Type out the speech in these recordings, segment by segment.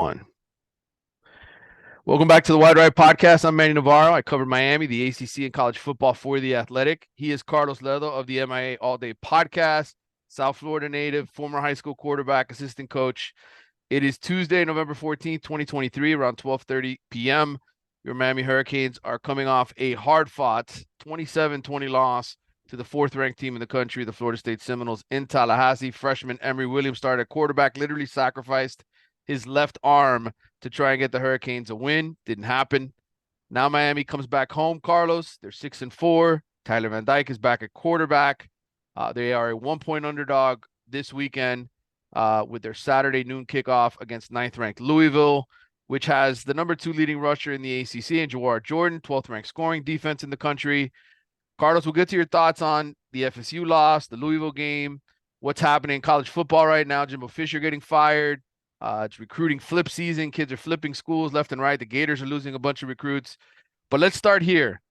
One. Welcome back to the Wide Right Podcast. I'm Manny Navarro. I cover Miami, the ACC, and college football for The Athletic. He is Carlos Ledo of the MIA All Day Podcast, South Florida native, former high school quarterback, assistant coach. It is Tuesday, November 14th, 2023, around 12:30 p.m. Your Miami Hurricanes are coming off a hard-fought 27-20 loss to the fourth-ranked team in the country, the Florida State Seminoles, in Tallahassee. Freshman Emory Williams started at quarterback, literally sacrificed his left arm to try and get the Hurricanes a win. Didn't happen. Now Miami comes back home, Carlos. They're 6-4. Tyler Van Dyke is back at quarterback. They are a 1-point underdog this weekend with their Saturday noon kickoff against ninth-ranked Louisville, which has the number 2 leading rusher in the ACC, and Jawar Jordan, 12th-ranked scoring defense in the country. Carlos, we'll get to your thoughts on the FSU loss, the Louisville game, what's happening in college football right now. Jimbo Fisher getting fired. It's recruiting flip season. Kids are flipping schools left and right. The Gators are losing a bunch of recruits. But let's start here.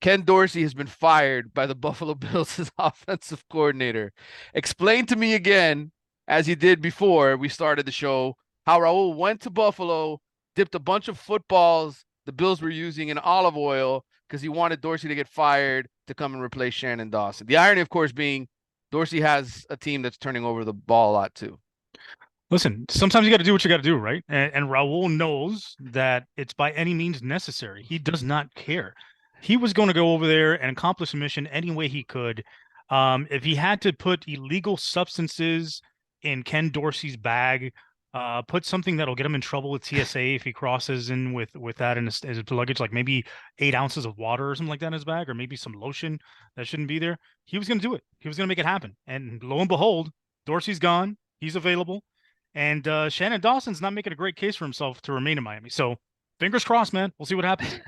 Ken Dorsey has been fired by the Buffalo Bills as offensive coordinator. Explain to me again, as he did before we started the show, how Raul went to Buffalo, dipped a bunch of footballs the Bills were using in olive oil because he wanted Dorsey to get fired to come and replace Shannon Dawson. The irony, of course, being Dorsey has a team that's turning over the ball a lot too. Listen, sometimes you got to do what you got to do, right? And Raul knows that it's by any means necessary. He does not care. He was going to go over there and accomplish a mission any way he could. If he had to put illegal substances in Ken Dorsey's bag, put something that'll get him in trouble with TSA if he crosses in with that in his luggage, like maybe 8 ounces of water or something like that in his bag, or maybe some lotion that shouldn't be there. He was going to do it. He was going to make it happen. And lo and behold, Dorsey's gone. He's available. And Shannon Dawson's not making a great case for himself to remain in Miami. So fingers crossed, man. We'll see what happens.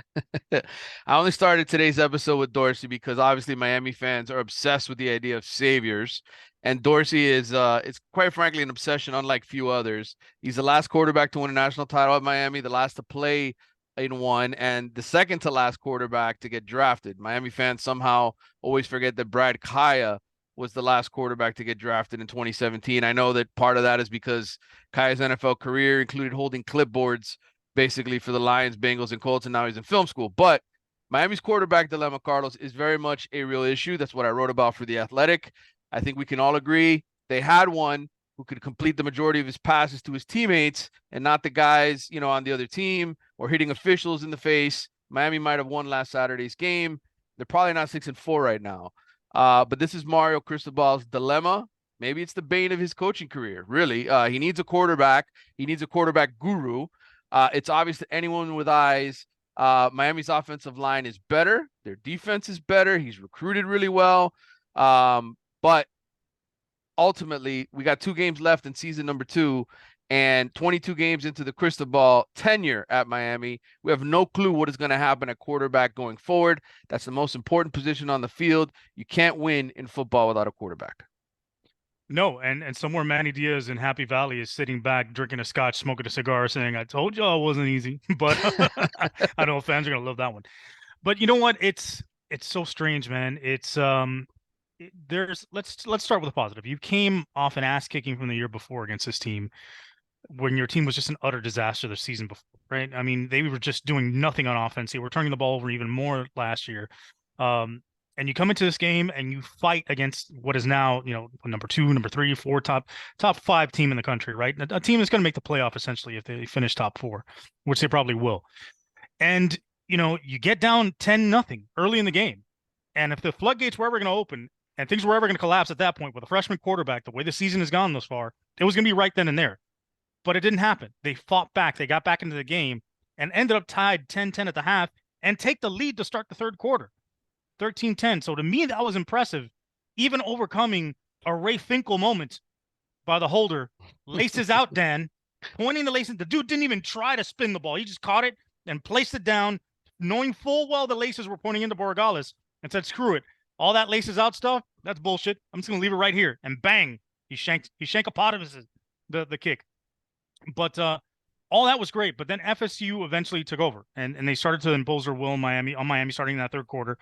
I only started today's episode with Dorsey because obviously Miami fans are obsessed with the idea of saviors. And Dorsey is, it's quite frankly an obsession unlike few others. He's the last quarterback to win a national title at Miami, the last to play in one, and the second to last quarterback to get drafted. Miami fans somehow always forget that Brad Kaya was the last quarterback to get drafted in 2017. I know that part of that is because Kaya's NFL career included holding clipboards basically for the Lions, Bengals, and Colts, and now he's in film school. But Miami's quarterback dilemma, Carlos, is very much a real issue. That's what I wrote about for The Athletic. I think we can all agree they had one who could complete the majority of his passes to his teammates and not the guys, on the other team or hitting officials in the face. Miami might have won last Saturday's game. They're probably not 6-4 right now. But this is Mario Cristobal's dilemma. Maybe it's the bane of his coaching career, really. He needs a quarterback. He needs a quarterback guru. It's obvious to anyone with eyes. Miami's offensive line is better. Their defense is better. He's recruited really well. But ultimately, we got 2 games left in season number 2 and 22 games into the Cristobal tenure at Miami. We have no clue what is going to happen at quarterback going forward. That's the most important position on the field. You can't win in football without a quarterback. No, and somewhere Manny Diaz in Happy Valley is sitting back, drinking a scotch, smoking a cigar, saying, "I told y'all it wasn't easy." But I know fans are going to love that one. But you know what? It's so strange, man. It's let's start with a positive. You came off an ass kicking from the year before against this team, when your team was just an utter disaster the season before, right? I mean, they were just doing nothing on offense. They were turning the ball over even more last year. And you come into this game and you fight against what is now, number 2, number 3, 4, top 5 team in the country, right? A team that's going to make the playoff essentially if they finish top 4, which they probably will. And, you get down 10-0 early in the game. And if the floodgates were ever going to open and things were ever going to collapse at that point with a freshman quarterback, the way the season has gone thus far, it was going to be right then and there. But it didn't happen. They fought back. They got back into the game and ended up tied 10-10 at the half and take the lead to start the third quarter, 13-10. So to me, that was impressive, even overcoming a Ray Finkel moment by the holder. Laces out, Dan, pointing the laces. The dude didn't even try to spin the ball. He just caught it and placed it down, knowing full well the laces were pointing into Borregales, and said, "Screw it. All that laces out stuff, that's bullshit. I'm just going to leave it right here." And bang, he shanked a pot of the kick. But all that was great. But then FSU eventually took over, and they started to impose their will on Miami starting in that third quarter.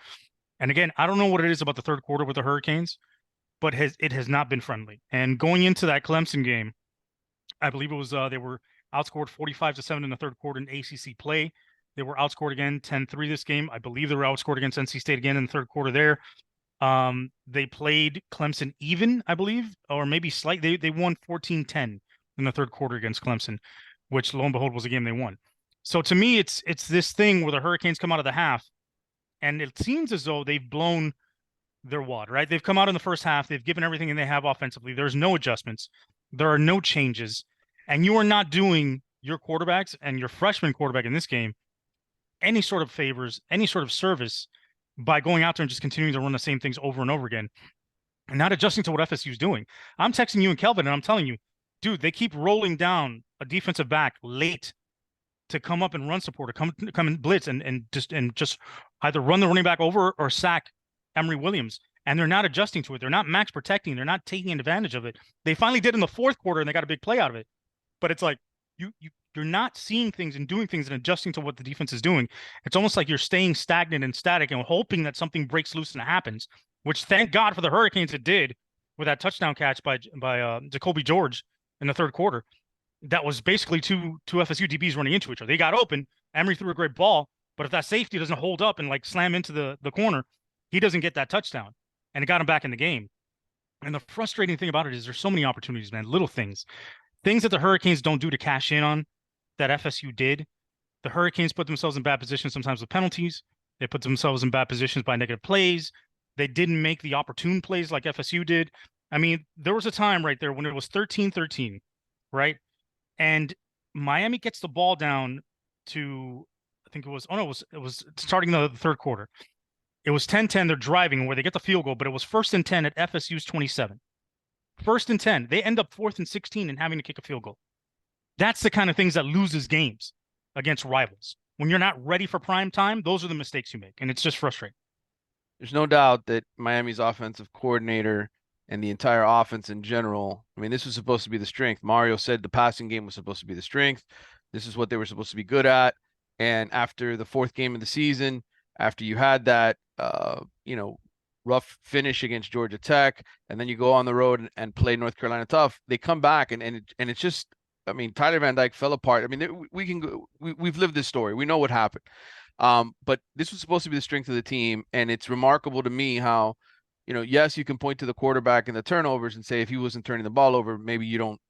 And again, I don't know what it is about the third quarter with the Hurricanes, but it has not been friendly. And going into that Clemson game, I believe it was they were outscored 45-7 in the third quarter in ACC play. They were outscored again 10-3 this game. I believe they were outscored against NC State again in the third quarter there. They played Clemson even, I believe, or maybe slightly. They won 14-10 in the third quarter against Clemson, which lo and behold was a game they won. So to me, it's this thing where the Hurricanes come out of the half, and it seems as though they've blown their wad, right? They've come out in the first half. They've given everything they have offensively. There's no adjustments. There are no changes. And you are not doing your quarterbacks and your freshman quarterback in this game any sort of favors, any sort of service by going out there and just continuing to run the same things over and over again and not adjusting to what FSU is doing. I'm texting you and Kelvin, and I'm telling you, dude, they keep rolling down a defensive back late to come up and run support or come and blitz and just either run the running back over or sack Emory Williams. And they're not adjusting to it. They're not max protecting. They're not taking advantage of it. They finally did in the fourth quarter, and they got a big play out of it. But it's like you're not seeing things and doing things and adjusting to what the defense is doing. It's almost like you're staying stagnant and static and hoping that something breaks loose and it happens, which thank God for the Hurricanes it did with that touchdown catch by Jacoby George in the third quarter. That was basically two FSU DBs running into each other. They got open. Emory threw a great ball, but if that safety doesn't hold up and like slam into the corner, he doesn't get that touchdown. And it got him back in the game. And the frustrating thing about it is there's so many opportunities, man, little things that the Hurricanes don't do to cash in on that FSU did. The Hurricanes put themselves in bad positions sometimes with penalties. They put themselves in bad positions by negative plays. They didn't make the opportune plays like FSU did. I mean, there was a time right there when it was 13-13, right? And Miami gets the ball down to, I think it was starting the third quarter. It was 10-10. They're driving where they get the field goal, but it was 1st and 10 at FSU's 27. 1st and 10. They end up 4th and 16 and having to kick a field goal. That's the kind of things that loses games against rivals. When you're not ready for prime time, those are the mistakes you make, and it's just frustrating. There's no doubt that Miami's offensive coordinator and the entire offense in general, I mean, this was supposed to be the strength. Mario said the passing game was supposed to be the strength. This is what they were supposed to be good at. And after the fourth game of the season, after you had that, rough finish against Georgia Tech, and then you go on the road and play North Carolina tough, they come back and it's just, I mean, Tyler Van Dyke fell apart. I mean, we've lived this story. We know what happened. But this was supposed to be the strength of the team, and it's remarkable to me how, yes, you can point to the quarterback and the turnovers and say if he wasn't turning the ball over, maybe you don't,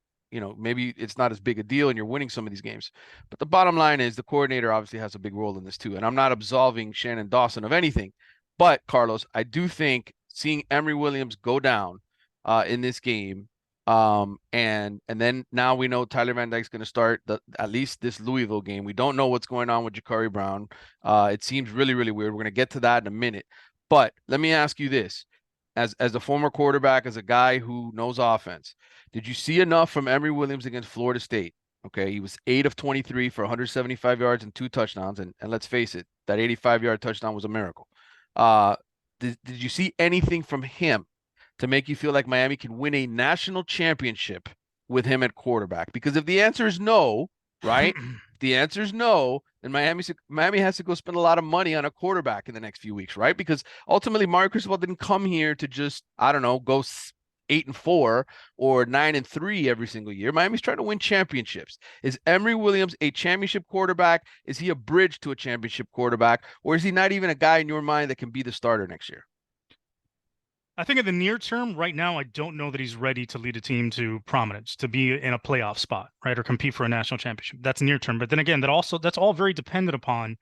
maybe it's not as big a deal and you're winning some of these games. But the bottom line is the coordinator obviously has a big role in this too. And I'm not absolving Shannon Dawson of anything. But, Carlos, I do think seeing Emory Williams go down in this game, and then now we know Tyler Van Dyke's going to start at least this Louisville game. We don't know what's going on with Jakari Brown. It seems really, really weird. We're going to get to that in a minute. But let me ask you this. As a former quarterback, as a guy who knows offense, did you see enough from Emory Williams against Florida State? Okay, he was 8 of 23 for 175 yards and 2 touchdowns. And let's face it, that 85-yard touchdown was a miracle. Did you see anything from him to make you feel like Miami can win a national championship with him at quarterback? Because if the answer is no, right? The answer is no, then Miami has to go spend a lot of money on a quarterback in the next few weeks, right? Because ultimately Mario Cristobal didn't come here to just, I don't know, go 8-4 or 9-3 every single year. Miami's trying to win championships. Is Emory Williams a championship quarterback? Is he a bridge to a championship quarterback? Or is he not even a guy in your mind that can be the starter next year? I think in the near term, right now, I don't know that he's ready to lead a team to prominence, to be in a playoff spot, right, or compete for a national championship. That's near term. But then again, that's all very dependent upon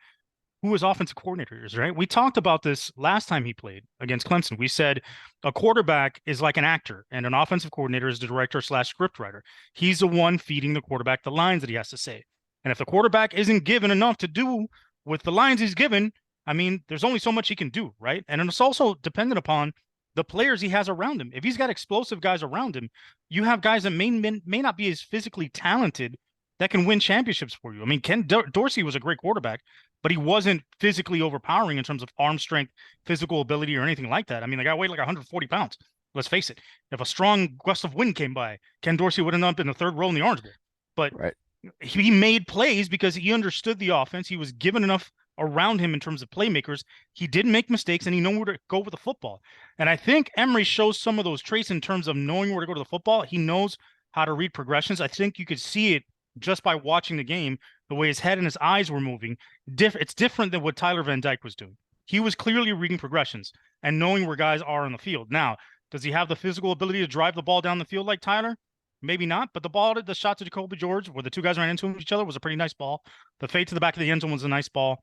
who his offensive coordinator is, right? We talked about this last time he played against Clemson. We said a quarterback is like an actor, and an offensive coordinator is the director / scriptwriter. He's the one feeding the quarterback the lines that he has to say. And if the quarterback isn't given enough to do with the lines he's given, I mean, there's only so much he can do, right? And it's also dependent upon the players he has around him. If he's got explosive guys around him, you have guys that may not be as physically talented that can win championships for you. I mean, Dorsey was a great quarterback, but he wasn't physically overpowering in terms of arm strength, physical ability, or anything like that. I mean, the guy weighed like 140 pounds. Let's face it. If a strong gust of wind came by, Ken Dorsey would end up in the third row in the Orange Bowl. But right. He made plays because he understood the offense. He was given enough around him in terms of playmakers. He didn't make mistakes, and he knew where to go with the football. And I think Emory shows some of those traits in terms of knowing where to go to the football. He knows how to read progressions. I think you could see it just by watching the game, the way his head and his eyes were moving. It's different than what Tyler Van Dyke was doing. He was clearly reading progressions and knowing where guys are on the field. Now, does he have the physical ability to drive the ball down the field like Tyler? Maybe not, but the shot to Jakari George, where the two guys ran into each other, was a pretty nice ball. The fade to the back of the end zone was a nice ball.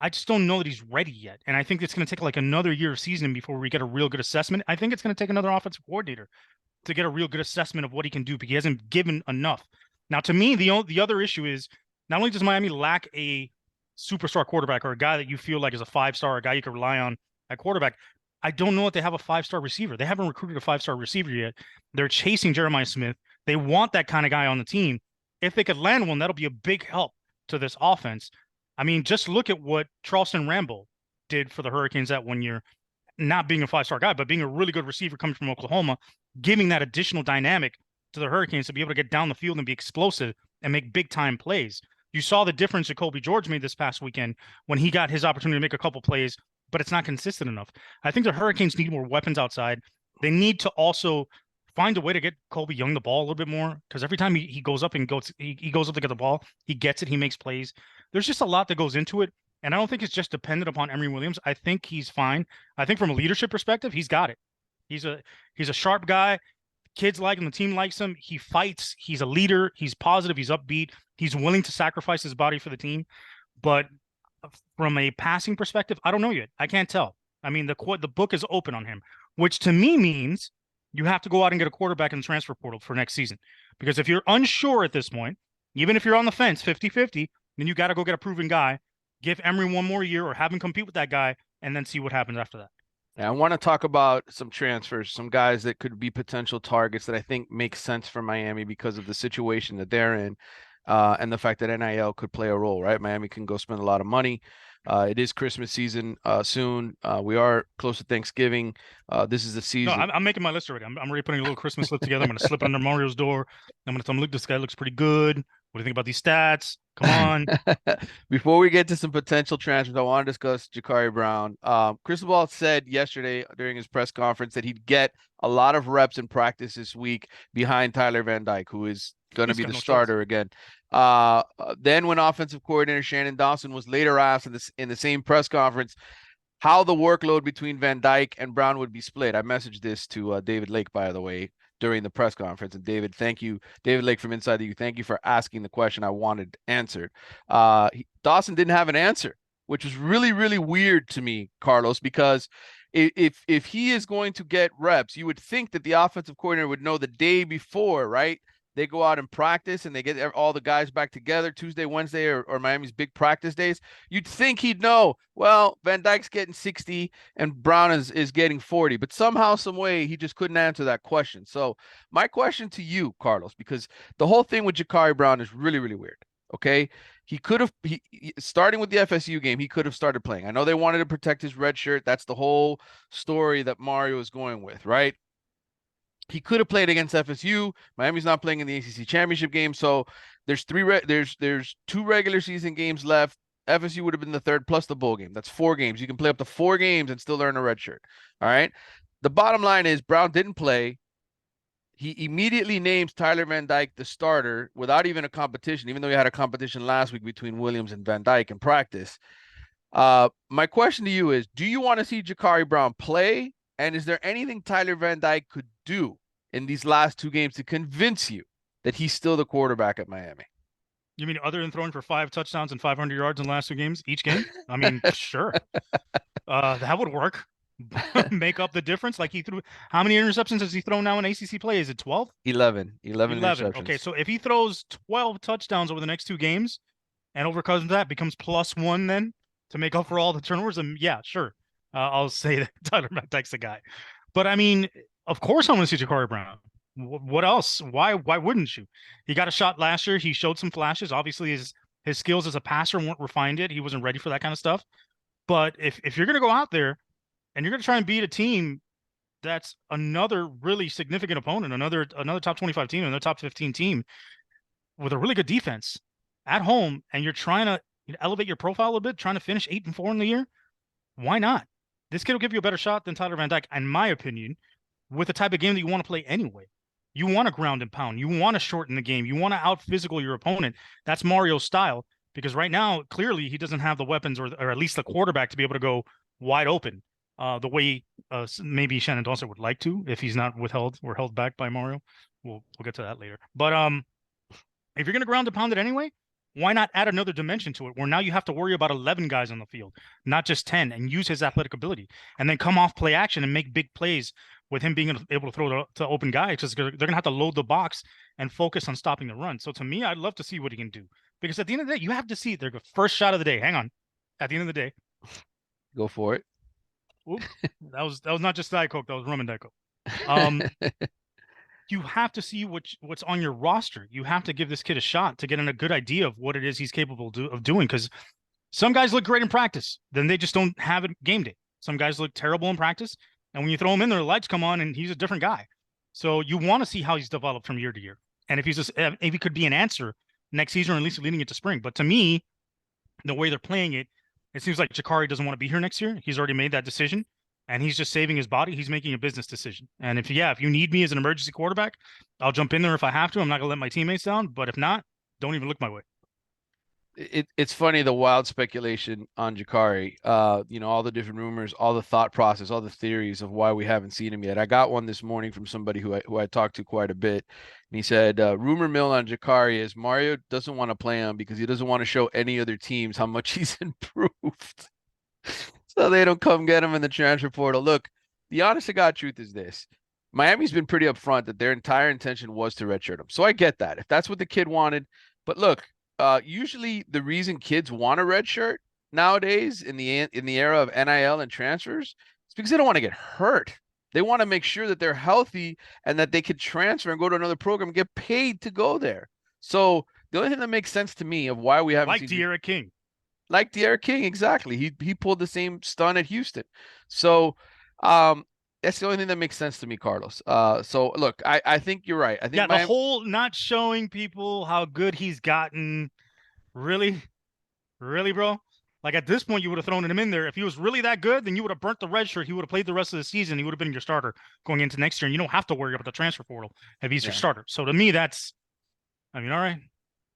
I just don't know that he's ready yet. And I think it's going to take like another year of seasoning before we get a real good assessment. I think it's going to take another offensive coordinator to get a real good assessment of what he can do, because he hasn't given enough. Now, to me, the other issue is not only does Miami lack a superstar quarterback or a guy that you feel like is a 5-star, a guy you can rely on at quarterback, I don't know if they have a 5-star receiver. They haven't recruited a 5-star receiver yet. They're chasing Jeremiah Smith. They want that kind of guy on the team. If they could land one, that'll be a big help to this offense. I mean, just look at what Charleston Rambo did for the Hurricanes that 1 year, not being a 5-star guy, but being a really good receiver coming from Oklahoma, giving that additional dynamic to the Hurricanes to be able to get down the field and be explosive and make big-time plays. You saw the difference Jakari George made this past weekend when he got his opportunity to make a couple plays, but it's not consistent enough. I think the Hurricanes need more weapons outside. They need to also find a way to get Colby Young the ball a little bit more, because every time he goes up and he goes up to get the ball, he gets it, he makes plays. There's just a lot that goes into it, and I don't think it's just dependent upon Emory Williams. I think he's fine. I think from a leadership perspective, he's got it. He's a sharp guy. Kids like him, the team likes him. He fights. He's a leader. He's positive. He's upbeat. He's willing to sacrifice his body for the team. But from a passing perspective, I don't know yet. I can't tell. I mean, the book is open on him, which to me means you have to go out and get a quarterback in the transfer portal for next season. Because if you're unsure at this point, even if you're on the fence 50-50, then you got to go get a proven guy, give Emory one more year or have him compete with that guy, and then see what happens after that. Yeah, I want to talk about some transfers, some guys that could be potential targets that I think make sense for Miami because of the situation that they're in, and the fact that NIL could play a role, right? Miami can go spend a lot of money. It is Christmas season soon. We are close to Thanksgiving. This is the season. No, I'm making my list already. I'm already putting a little Christmas list together. I'm going to slip it under Mario's door. I'm going to tell him, look, this guy looks pretty good. What do you think about these stats? Come on. Before we get to some potential transfers, I want to discuss Jakari Brown. Cristobal said yesterday during his press conference that he'd get a lot of reps in practice this week behind Tyler Van Dyke, who is going to be the starter again. Then when offensive coordinator Shannon Dawson was later asked in the same press conference how the workload between Van Dyke and Brown would be split. I messaged this to David Lake, by the way, during the press conference. And David, thank you. David Lake from Inside the U, thank you for asking the question I wanted answered. Dawson didn't have an answer, which was really, really weird to me, Carlos, because if he is going to get reps, you would think that the offensive coordinator would know the day before, right? They go out and practice and they get all the guys back together Tuesday, Wednesday, or Miami's big practice days. You'd think he'd know, well, Van Dyke's getting 60 and Brown is getting 40, but somehow, some way, he just couldn't answer that question. So my question to you, Carlos, because the whole thing with Jakari Brown is really, really weird. Okay. He could have, starting with the FSU game, he could have started playing. I know they wanted to protect his red shirt. That's the whole story that Mario is going with, right? He could have played against FSU. Miami's not playing in the ACC championship game, so there's two regular season games left. FSU would have been the third plus the bowl game. That's 4 games. You can play up to 4 games and still earn a red shirt. All right. The bottom line is Brown didn't play. He immediately names Tyler Van Dyke the starter without even a competition, even though he had a competition last week between Williams and Van Dyke in practice. My question to you is, do you want to see Jakari Brown play? And is there anything Tyler Van Dyke could do in these last 2 games to convince you that he's still the quarterback at Miami? You mean other than throwing for 5 touchdowns and 500 yards in the last 2 games, each game? I mean, sure. That would work. Make up the difference. Like, he threw, how many interceptions has he thrown now in ACC play? Is it 12? 11 interceptions. Okay, so if he throws 12 touchdowns over the next 2 games and overcomes that, becomes +1 then to make up for all the turnovers, and yeah, sure. I'll say that Tyler Van Dyke's the guy. But I mean, of course I want to see Jakari Brown. What else? Why wouldn't you? He got a shot last year. He showed some flashes. Obviously, his skills as a passer weren't refined yet. He wasn't ready for that kind of stuff. But if you're going to go out there and you're going to try and beat a team that's another really significant opponent, another top 25 team, another top 15 team with a really good defense at home, and you're trying to elevate your profile a bit, trying to finish 8-4 in the year, why not? This kid will give you a better shot than Tyler Van Dyke, in my opinion, with the type of game that you want to play anyway. You want to ground and pound. You want to shorten the game. You want to out physical your opponent. That's Mario's style. Because right now, clearly, he doesn't have the weapons or at least the quarterback to be able to go wide open the way maybe Shannon Dawson would like to if he's not withheld or held back by Mario. We'll get to that later. But if you're going to ground and pound it anyway, why not add another dimension to it where now you have to worry about 11 guys on the field, not just 10, and use his athletic ability and then come off play action and make big plays with him being able to throw to open guys because they're going to have to load the box and focus on stopping the run. So to me, I'd love to see what he can do because at the end of the day, you have to see their first shot of the day. Hang on. At the end of the day, Go for it. Oop, that was not just Diet Coke. That was rum and Diet Coke. You have to see what's on your roster. You have to give this kid a shot to get a good idea of what it is he's capable of doing. Because some guys look great in practice, then they just don't have it game day. Some guys look terrible in practice, and when you throw him in there, the lights come on, and he's a different guy. So you want to see how he's developed from year to year, and if he could be an answer next season, or at least leading into spring. But to me, the way they're playing it, it seems like Jakari doesn't want to be here next year. He's already made that decision. And he's just saving his body. He's making a business decision. And if you need me as an emergency quarterback, I'll jump in there if I have to. I'm not going to let my teammates down. But if not, don't even look my way. It's funny, the wild speculation on Jakari, all the different rumors, all the thought process, all the theories of why we haven't seen him yet. I got one this morning from somebody who I talked to quite a bit. And he said, rumor mill on Jakari is Mario doesn't want to play him because he doesn't want to show any other teams how much he's improved. So they don't come get him in the transfer portal. Look, the honest to God truth is this. Miami's been pretty upfront that their entire intention was to redshirt him. So I get that. If that's what the kid wanted. But look, usually the reason kids want a redshirt nowadays in the era of NIL and transfers is because they don't want to get hurt. They want to make sure that they're healthy and that they could transfer and go to another program and get paid to go there. So the only thing that makes sense to me of why we haven't seen De'Ara King. Like De'Ara King, exactly. He pulled the same stunt at Houston. So that's the only thing that makes sense to me, Carlos. So look, I think you're right. I think the whole not showing people how good he's gotten, really, bro. Like at this point, you would have thrown him in there. If he was really that good, then you would have burnt the red shirt. He would have played the rest of the season. He would have been your starter going into next year, and you don't have to worry about the transfer portal if he's your starter. So to me, all right,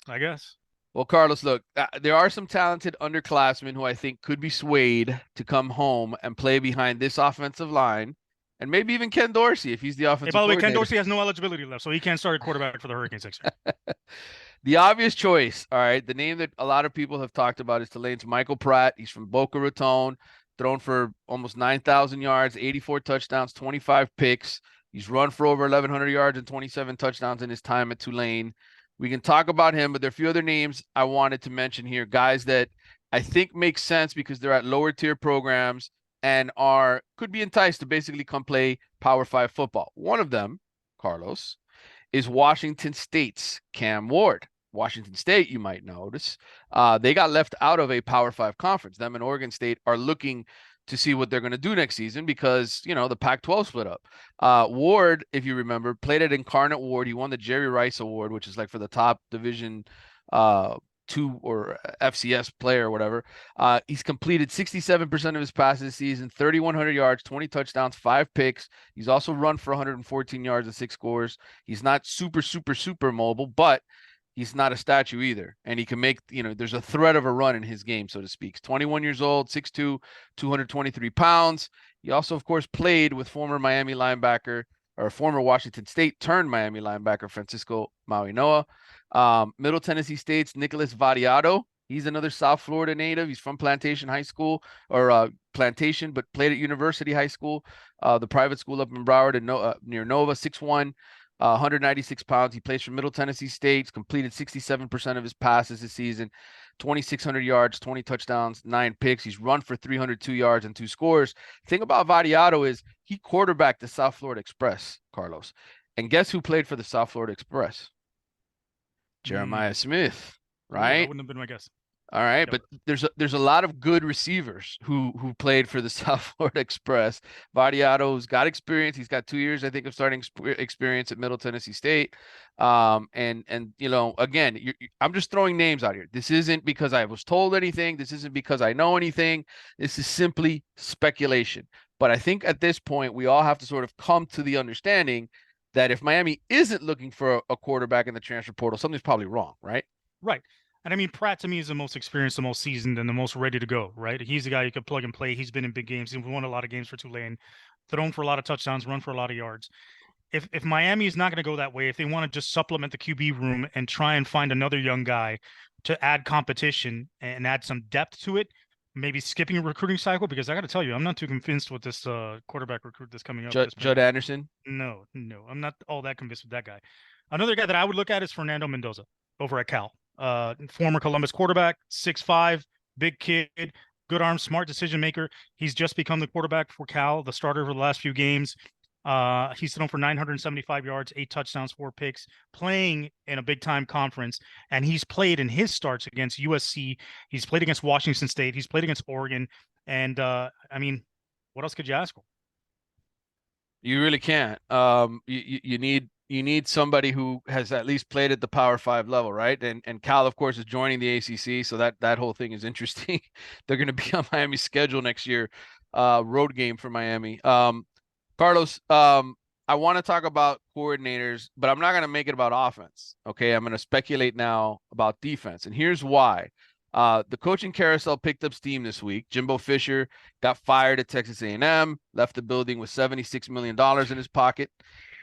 I guess. Well, Carlos, look, there are some talented underclassmen who I think could be swayed to come home and play behind this offensive line, and maybe even Ken Dorsey if he's the offensive by the way, Ken Dorsey has no eligibility left, so he can't start a quarterback for the Hurricanes next year. The obvious choice, all right, the name that a lot of people have talked about is Tulane's Michael Pratt. He's from Boca Raton, thrown for almost 9,000 yards, 84 touchdowns, 25 picks. He's run for over 1,100 yards and 27 touchdowns in his time at Tulane. We can talk about him, but there are a few other names I wanted to mention here, guys that I think make sense because they're at lower tier programs and could be enticed to basically come play Power 5 football. One of them, Carlos, is Washington State's Cam Ward. Washington State, you might notice, they got left out of a Power 5 conference. Them and Oregon State are looking to see what they're going to do next season because, the Pac-12 split up. Ward, if you remember, played at Incarnate Ward. He won the Jerry Rice Award, which is like for the top Division 2 or FCS player or whatever. He's completed 67% of his passes this season, 3,100 yards, 20 touchdowns, 5 picks. He's also run for 114 yards and 6 scores. He's not super, super, super mobile, but he's not a statue either. And he can make, there's a threat of a run in his game, so to speak. He's 21 years old, 6'2", 223 pounds. He also, of course, played with former Miami linebacker or former Washington State turned Miami linebacker Francisco Mauigoa. Middle Tennessee State's Nicholas Variado. He's another South Florida native. He's from Plantation High School or Plantation, but played at University High School, the private school up in Broward near Nova, 6'1", 196 pounds. He plays for Middle Tennessee State. He's completed 67% of his passes this season, 2,600 yards, 20 touchdowns, 9 picks. He's run for 302 yards and 2 scores. Thing about Variado is he quarterbacked the South Florida Express, Carlos. And guess who played for the South Florida Express? Jeremiah Smith, right? That wouldn't have been my guess. All right, but there's a lot of good receivers who played for the South Florida Express. Variado's got experience. He's got 2 years, I think, of starting experience at Middle Tennessee State. And again, I'm just throwing names out here. This isn't because I was told anything. This isn't because I know anything. This is simply speculation. But I think at this point, we all have to sort of come to the understanding that if Miami isn't looking for a quarterback in the transfer portal, something's probably wrong, right? Right. And I mean, Pratt to me is the most experienced, the most seasoned, and the most ready to go, right? He's the guy you could plug and play. He's been in big games. He's won a lot of games for Tulane, thrown for a lot of touchdowns, run for a lot of yards. If Miami is not going to go that way, if they want to just supplement the QB room and try and find another young guy to add competition and add some depth to it, maybe skipping a recruiting cycle, because I got to tell you, I'm not too convinced with this quarterback recruit that's coming up. Judd Anderson. No, I'm not all that convinced with that guy. Another guy that I would look at is Fernando Mendoza over at Cal. Former Columbus quarterback, 6'5", big kid, good arm, smart decision maker. He's just become the quarterback for Cal, the starter for the last few games. He's thrown for 975 yards, 8 touchdowns, 4 picks, playing in a big-time conference, and he's played in his starts against USC. He's played against Washington State. He's played against Oregon. And, I mean, what else could you ask for? You really can't. You need somebody who has at least played at the Power 5 level, right? And Cal, of course, is joining the ACC, so that whole thing is interesting. They're going to be on Miami's schedule next year, road game for Miami. Carlos, I want to talk about coordinators, but I'm not going to make it about offense. Okay, I'm going to speculate now about defense, and here's why. The coaching carousel picked up steam this week. Jimbo Fisher got fired at Texas A&M, left the building with $76 million in his pocket.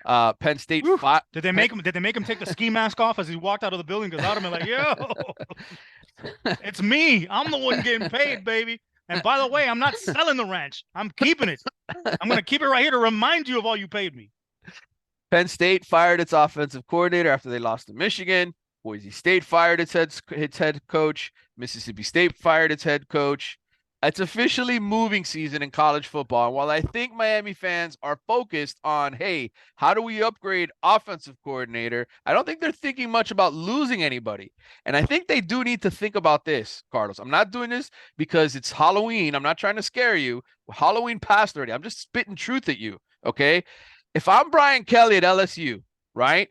Penn State. Did they make him take the ski mask off as he walked out of the building? Because I'd have been like, yo, it's me. I'm the one getting paid, baby. And by the way, I'm not selling the ranch. I'm keeping it. I'm going to keep it right here to remind you of all you paid me. Penn State fired its offensive coordinator after they lost to Michigan. Boise State fired its head coach. Mississippi State fired its head coach. It's officially moving season in college football. And while I think Miami fans are focused on, hey, how do we upgrade offensive coordinator? I don't think they're thinking much about losing anybody. And I think they do need to think about this, Carlos. I'm not doing this because it's Halloween. I'm not trying to scare you. Halloween passed already. I'm just spitting truth at you, okay? If I'm Brian Kelly at LSU, right?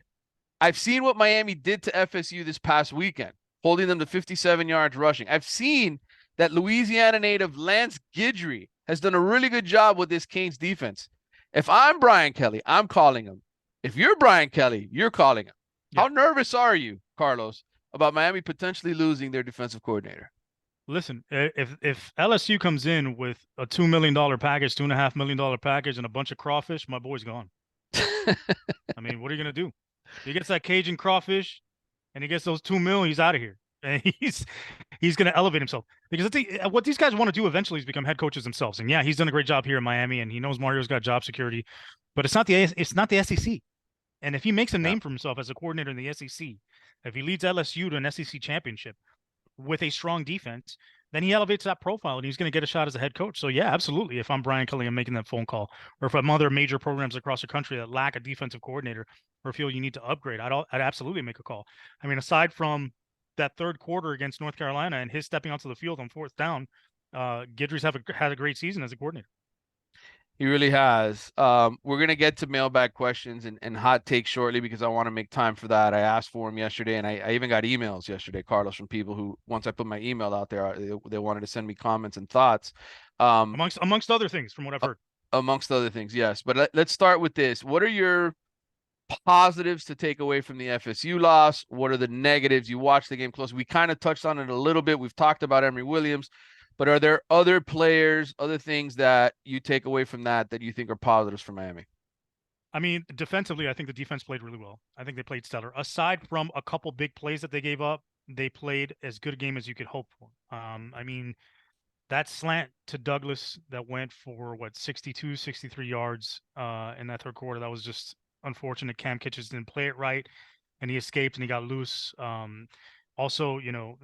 I've seen what Miami did to FSU this past weekend, holding them to 57 yards rushing. I've seen that Louisiana native Lance Guidry has done a really good job with this Canes defense. If I'm Brian Kelly, I'm calling him. If you're Brian Kelly, you're calling him. Yeah. How nervous are you, Carlos, about Miami potentially losing their defensive coordinator? Listen, if LSU comes in with a $2 million package, $2.5 million package, and a bunch of crawfish, my boy's gone. I mean, what are you going to do? He gets that Cajun crawfish, and he gets those $2 million. He's out of here, and he's going to elevate himself, because I think what these guys want to do eventually is become head coaches themselves. And yeah, he's done a great job here in Miami, and he knows Mario's got job security, but it's not the SEC. And if he makes a name for himself as a coordinator in the SEC, if he leads LSU to an SEC championship with a strong defense, then he elevates that profile, and he's going to get a shot as a head coach. So yeah, absolutely. If I'm Brian Kelly, I'm making that phone call. Or if I'm other major programs across the country that lack a defensive coordinator or feel you need to upgrade, I'd absolutely make a call. I mean, aside from that third quarter against North Carolina and his stepping onto the field on 4th down, Guidry's had a great season as a coordinator. He really has. We're going to get to mailbag questions and hot takes shortly, because I want to make time for that. I asked for him yesterday, and I even got emails yesterday, Carlos, from people who, once I put my email out there, they wanted to send me comments and thoughts. Amongst other things, from what I've heard. Amongst other things, yes. But let's start with this. What are your positives to take away from the FSU loss? What are the negatives? You watched the game close. We kind of touched on it a little bit. We've talked about Emory Williams. But are there other players, other things that you take away from that you think are positives for Miami? I mean, defensively, I think the defense played really well. I think they played stellar. Aside from a couple big plays that they gave up, they played as good a game as you could hope for. I mean, that slant to Douglas that went for, 62, 63 yards in that third quarter, that was just unfortunate. Cam Kitchens didn't play it right, and he escaped and he got loose. Also,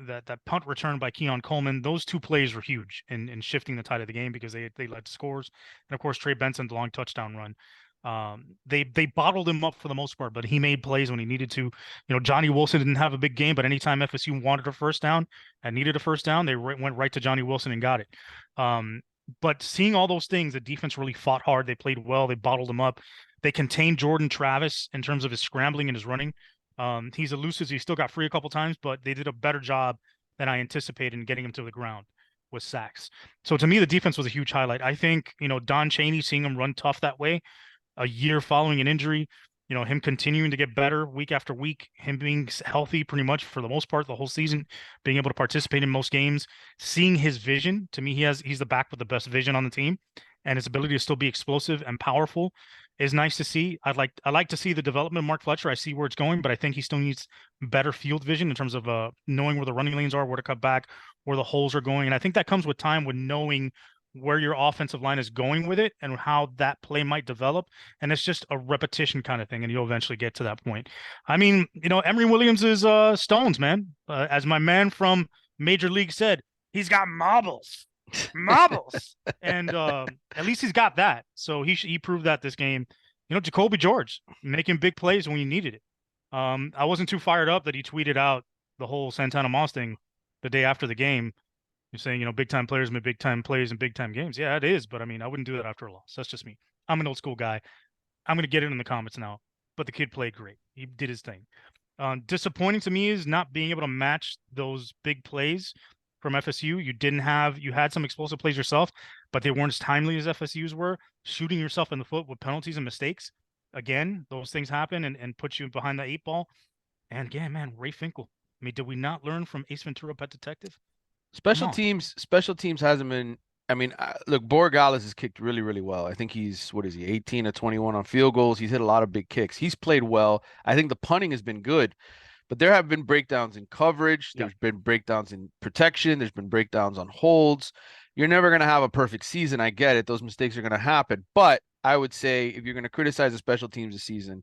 that punt return by Keon Coleman, those two plays were huge in shifting the tide of the game, because they led to scores. And of course, Trey Benson's long touchdown run. They bottled him up for the most part, but he made plays when he needed to. Johnny Wilson didn't have a big game, but anytime FSU wanted a first down and needed a first down, they went right to Johnny Wilson and got it. But seeing all those things, the defense really fought hard. They played well. They bottled him up. They contained Jordan Travis in terms of his scrambling and his running. He's elusive. He still got free a couple times, but they did a better job than I anticipated in getting him to the ground with sacks. So to me, the defense was a huge highlight. I think, Don Chaney, seeing him run tough that way, a year following an injury, him continuing to get better week after week, him being healthy pretty much for the most part the whole season, being able to participate in most games, seeing his vision. To me, he's the back with the best vision on the team, and his ability to still be explosive and powerful is nice to see. I like to see the development of Mark Fletcher. I see where it's going, but I think he still needs better field vision in terms of knowing where the running lanes are, where to cut back, where the holes are going. And I think that comes with time, with knowing where your offensive line is going with it and how that play might develop. And it's just a repetition kind of thing, and you'll eventually get to that point. I mean, Emory Williams is stones, man. As my man from Major League said, he's got marbles. Marbles. And at least he's got that. So he proved that this game. Jacoby George making big plays when you needed it. I wasn't too fired up that he tweeted out the whole Santana Moss thing the day after the game. You're saying, big time players make big time plays in big time games. Yeah, it is. But I mean, I wouldn't do that after a loss. That's just me. I'm an old school guy. I'm going to get it in the comments now. But the kid played great. He did his thing. Disappointing to me is not being able to match those big plays from FSU. You had some explosive plays yourself, but they weren't as timely as FSU's were. Shooting yourself in the foot with penalties and mistakes. Again, those things happen and put you behind the 8 ball. And again, man, Ray Finkel. I mean, did we not learn from Ace Ventura, Pet Detective? Special teams hasn't been. I mean, look, Borregales has kicked really, really well. I think he's, what is he, 18 of 21 on field goals. He's hit a lot of big kicks. He's played well. I think the punting has been good, but there have been breakdowns in coverage. There's been breakdowns in protection. There's been breakdowns on holds. You're never going to have a perfect season. I get it. Those mistakes are going to happen. But I would say if you're going to criticize the special teams this season,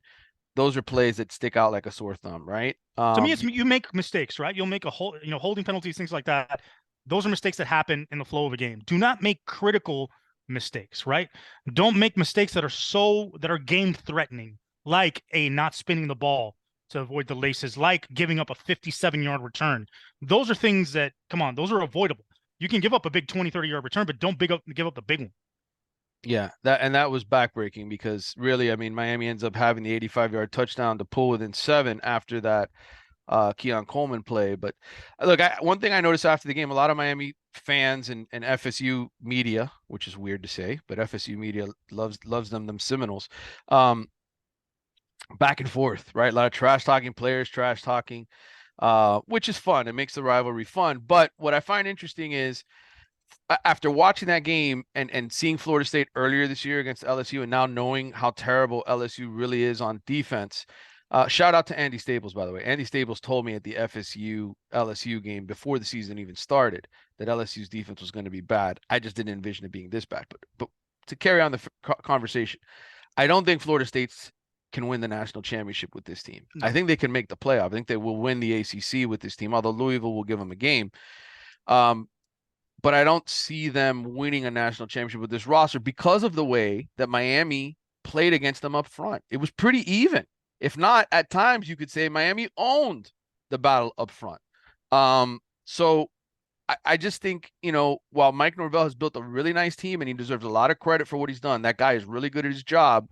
those are plays that stick out like a sore thumb, right? To me, it's you make mistakes, right? You'll make holding penalties, things like that. Those are mistakes that happen in the flow of a game. Do not make critical mistakes, right? Don't make mistakes that are game threatening, like a not spinning the ball to avoid the laces, like giving up a 57-yard return. Those are things that, come on, those are avoidable. You can give up a big 20, 30-yard return, but don't give up the big one. Yeah, that was backbreaking because really, I mean, Miami ends up having the 85-yard touchdown to pull within 7 after that Keon Coleman play. But look, one thing I noticed after the game, a lot of Miami fans and FSU media, which is weird to say, but FSU media loves them Seminoles. Back and forth, right? A lot of trash talking players, trash talking, which is fun. It makes the rivalry fun. But what I find interesting is after watching that game and seeing Florida State earlier this year against LSU and now knowing how terrible LSU really is on defense, shout out to Andy Staples, by the way. Andy Staples told me at the FSU LSU game before the season even started that LSU's defense was going to be bad. I just didn't envision it being this bad. But to carry on the conversation, I don't think Florida State's can win the national championship with this team. No. I think they can make the playoff. I think they will win the ACC with this team, although Louisville will give them a game. But I don't see them winning a national championship with this roster because of the way that Miami played against them up front. It was pretty even. If not, at times you could say Miami owned the battle up front. So I just think, while Mike Norvell has built a really nice team and he deserves a lot of credit for what he's done, that guy is really good at his job.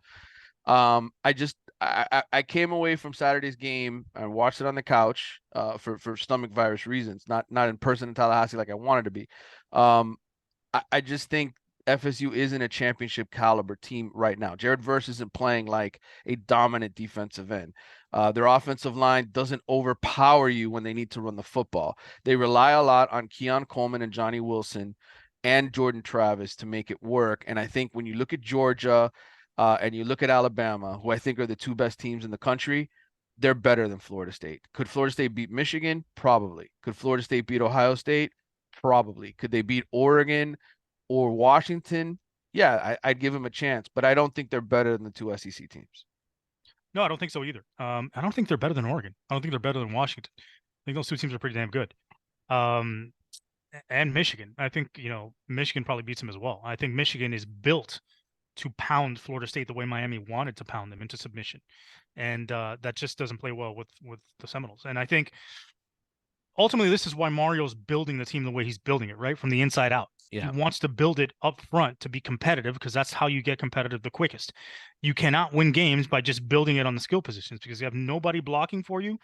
I came away from Saturday's game and watched it on the couch for stomach virus reasons, not in person in Tallahassee like I wanted to be. I just think FSU isn't a championship caliber team right now. Jared Verse isn't playing like a dominant defensive end. Their offensive line doesn't overpower you when they need to run the football. They rely a lot on Keon Coleman and Johnny Wilson and Jordan Travis to make it work. And I think when you look at Georgia and you look at Alabama, who I think are the two best teams in the country, they're better than Florida State. Could Florida State beat Michigan? Probably. Could Florida State beat Ohio State? Probably. Could they beat Oregon or Washington? Yeah, I'd give them a chance, but I don't think they're better than the two SEC teams. No, I don't think so either. I don't think they're better than Oregon. I don't think they're better than Washington. I think those two teams are pretty damn good. And Michigan. I think, Michigan probably beats them as well. I think Michigan is built to pound Florida State the way Miami wanted to pound them into submission. And that just doesn't play well with the Seminoles. And I think ultimately this is why Mario's building the team the way he's building it, right? From the inside out. Yeah. He wants to build it up front to be competitive because that's how you get competitive the quickest. You cannot win games by just building it on the skill positions because you have nobody blocking for you.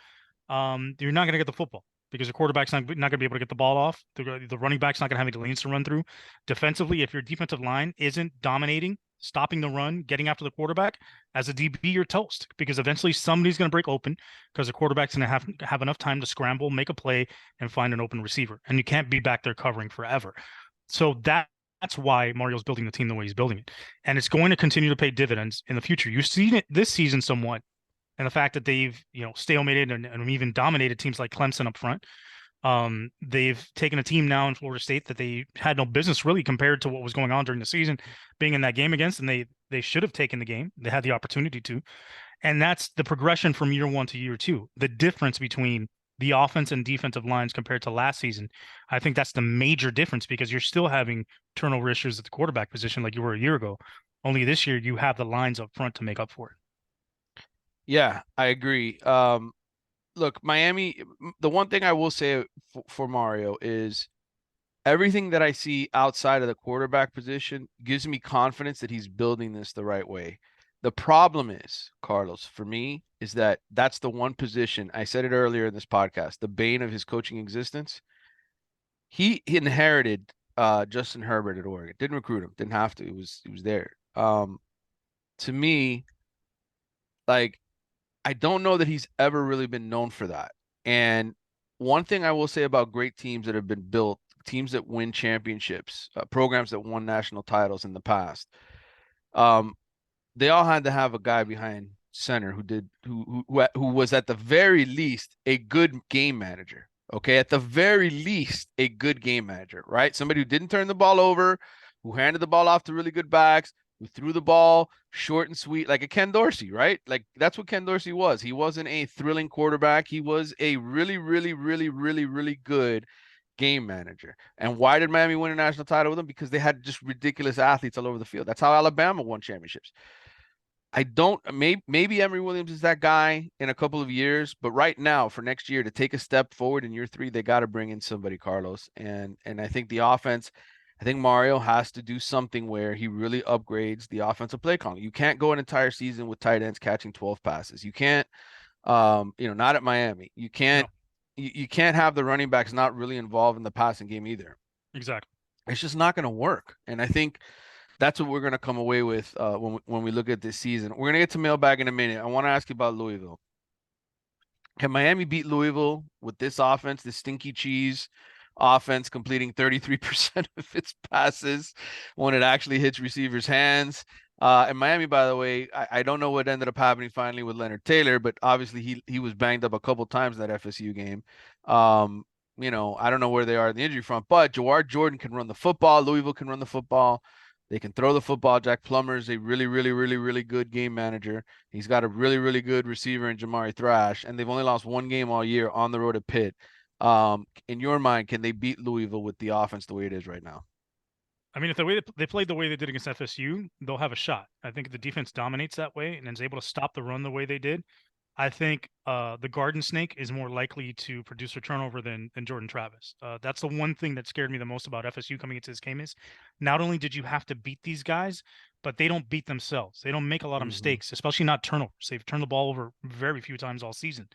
You're not going to get the football because the quarterback's not going to be able to get the ball off. The running back's not going to have any lanes to run through. Defensively, if your defensive line isn't dominating stopping the run, getting after the quarterback, as a DB, you're toast because eventually somebody's going to break open because the quarterback's going to have enough time to scramble, make a play, and find an open receiver. And you can't be back there covering forever. So that's why Mario's building the team the way he's building it. And it's going to continue to pay dividends in the future. You've seen it this season somewhat, and the fact that they've, stalemated and even dominated teams like Clemson up front. They've taken a team now in Florida State that they had no business really compared to what was going on during the season, being in that game against, and they should have taken the game. They had the opportunity to. And that's the progression from year one to year two. The difference between the offense and defensive lines compared to last season, I think that's the major difference because you're still having turnover issues at the quarterback position like you were a year ago. Only this year you have the lines up front to make up for it. Yeah, I agree. Look, Miami, the one thing I will say for Mario is everything that I see outside of the quarterback position gives me confidence that he's building this the right way. The problem is, Carlos, for me, is that that's the one position, I said it earlier in this podcast, the bane of his coaching existence. He inherited Justin Herbert at Oregon. Didn't recruit him, didn't have to. It was there. To me, like I don't know that he's ever really been known for that. And one thing I will say about great teams that have been built, teams that win championships, programs that won national titles in the past, um, they all had to have a guy behind center who was at the very least a good game manager. Okay, at the very least a good game manager, right? Somebody who didn't turn the ball over, who handed the ball off to really good backs, who threw the ball short and sweet, like a Ken Dorsey, right? Like that's what Ken Dorsey was. He wasn't a thrilling quarterback. He was a really, really, really, really, really good game manager. And why did Miami win a national title with him? Because they had just ridiculous athletes all over the field. That's how Alabama won championships. I don't maybe Emory Williams is that guy in a couple of years, but right now for next year to take a step forward in year 3, they got to bring in somebody, Carlos. And I think the offense, I think Mario has to do something where he really upgrades the offensive play calling. You can't go an entire season with tight ends catching 12 passes. You can't not at Miami. You can't No, you can't have the running backs not really involved in the passing game either. exactly. It's just not going to work. And I think that's what we're going to come away with when we look at this season. We're going to get to mailbag in a minute. I want to ask you about Louisville. Can Miami beat Louisville with this offense, this stinky cheese offense, completing 33% of its passes when it actually hits receivers' hands? And Miami, by the way, I don't know what ended up happening finally with Leonard Taylor, but obviously he was banged up a couple times in that FSU game. I don't know where they are in the injury front, but Jawar Jordan can run the football. Louisville can run the football. They can throw the football. Jack Plummer is a really, really, really, really good game manager. He's got a really, really good receiver in Jamari Thrash, and they've only lost one game all year on the road at Pitt. In your mind, can they beat Louisville with the offense the way it is right now? I mean, if the way they played the way they did against FSU, they'll have a shot. I think if the defense dominates that way and is able to stop the run the way they did, I think the Garden Snake is more likely to produce a turnover than Jordan Travis. That's the one thing that scared me the most about FSU coming into this game is not only did you have to beat these guys, but they don't beat themselves. They don't make a lot of Mm-hmm. mistakes, especially not turnovers. They've turned the ball over very few times all season.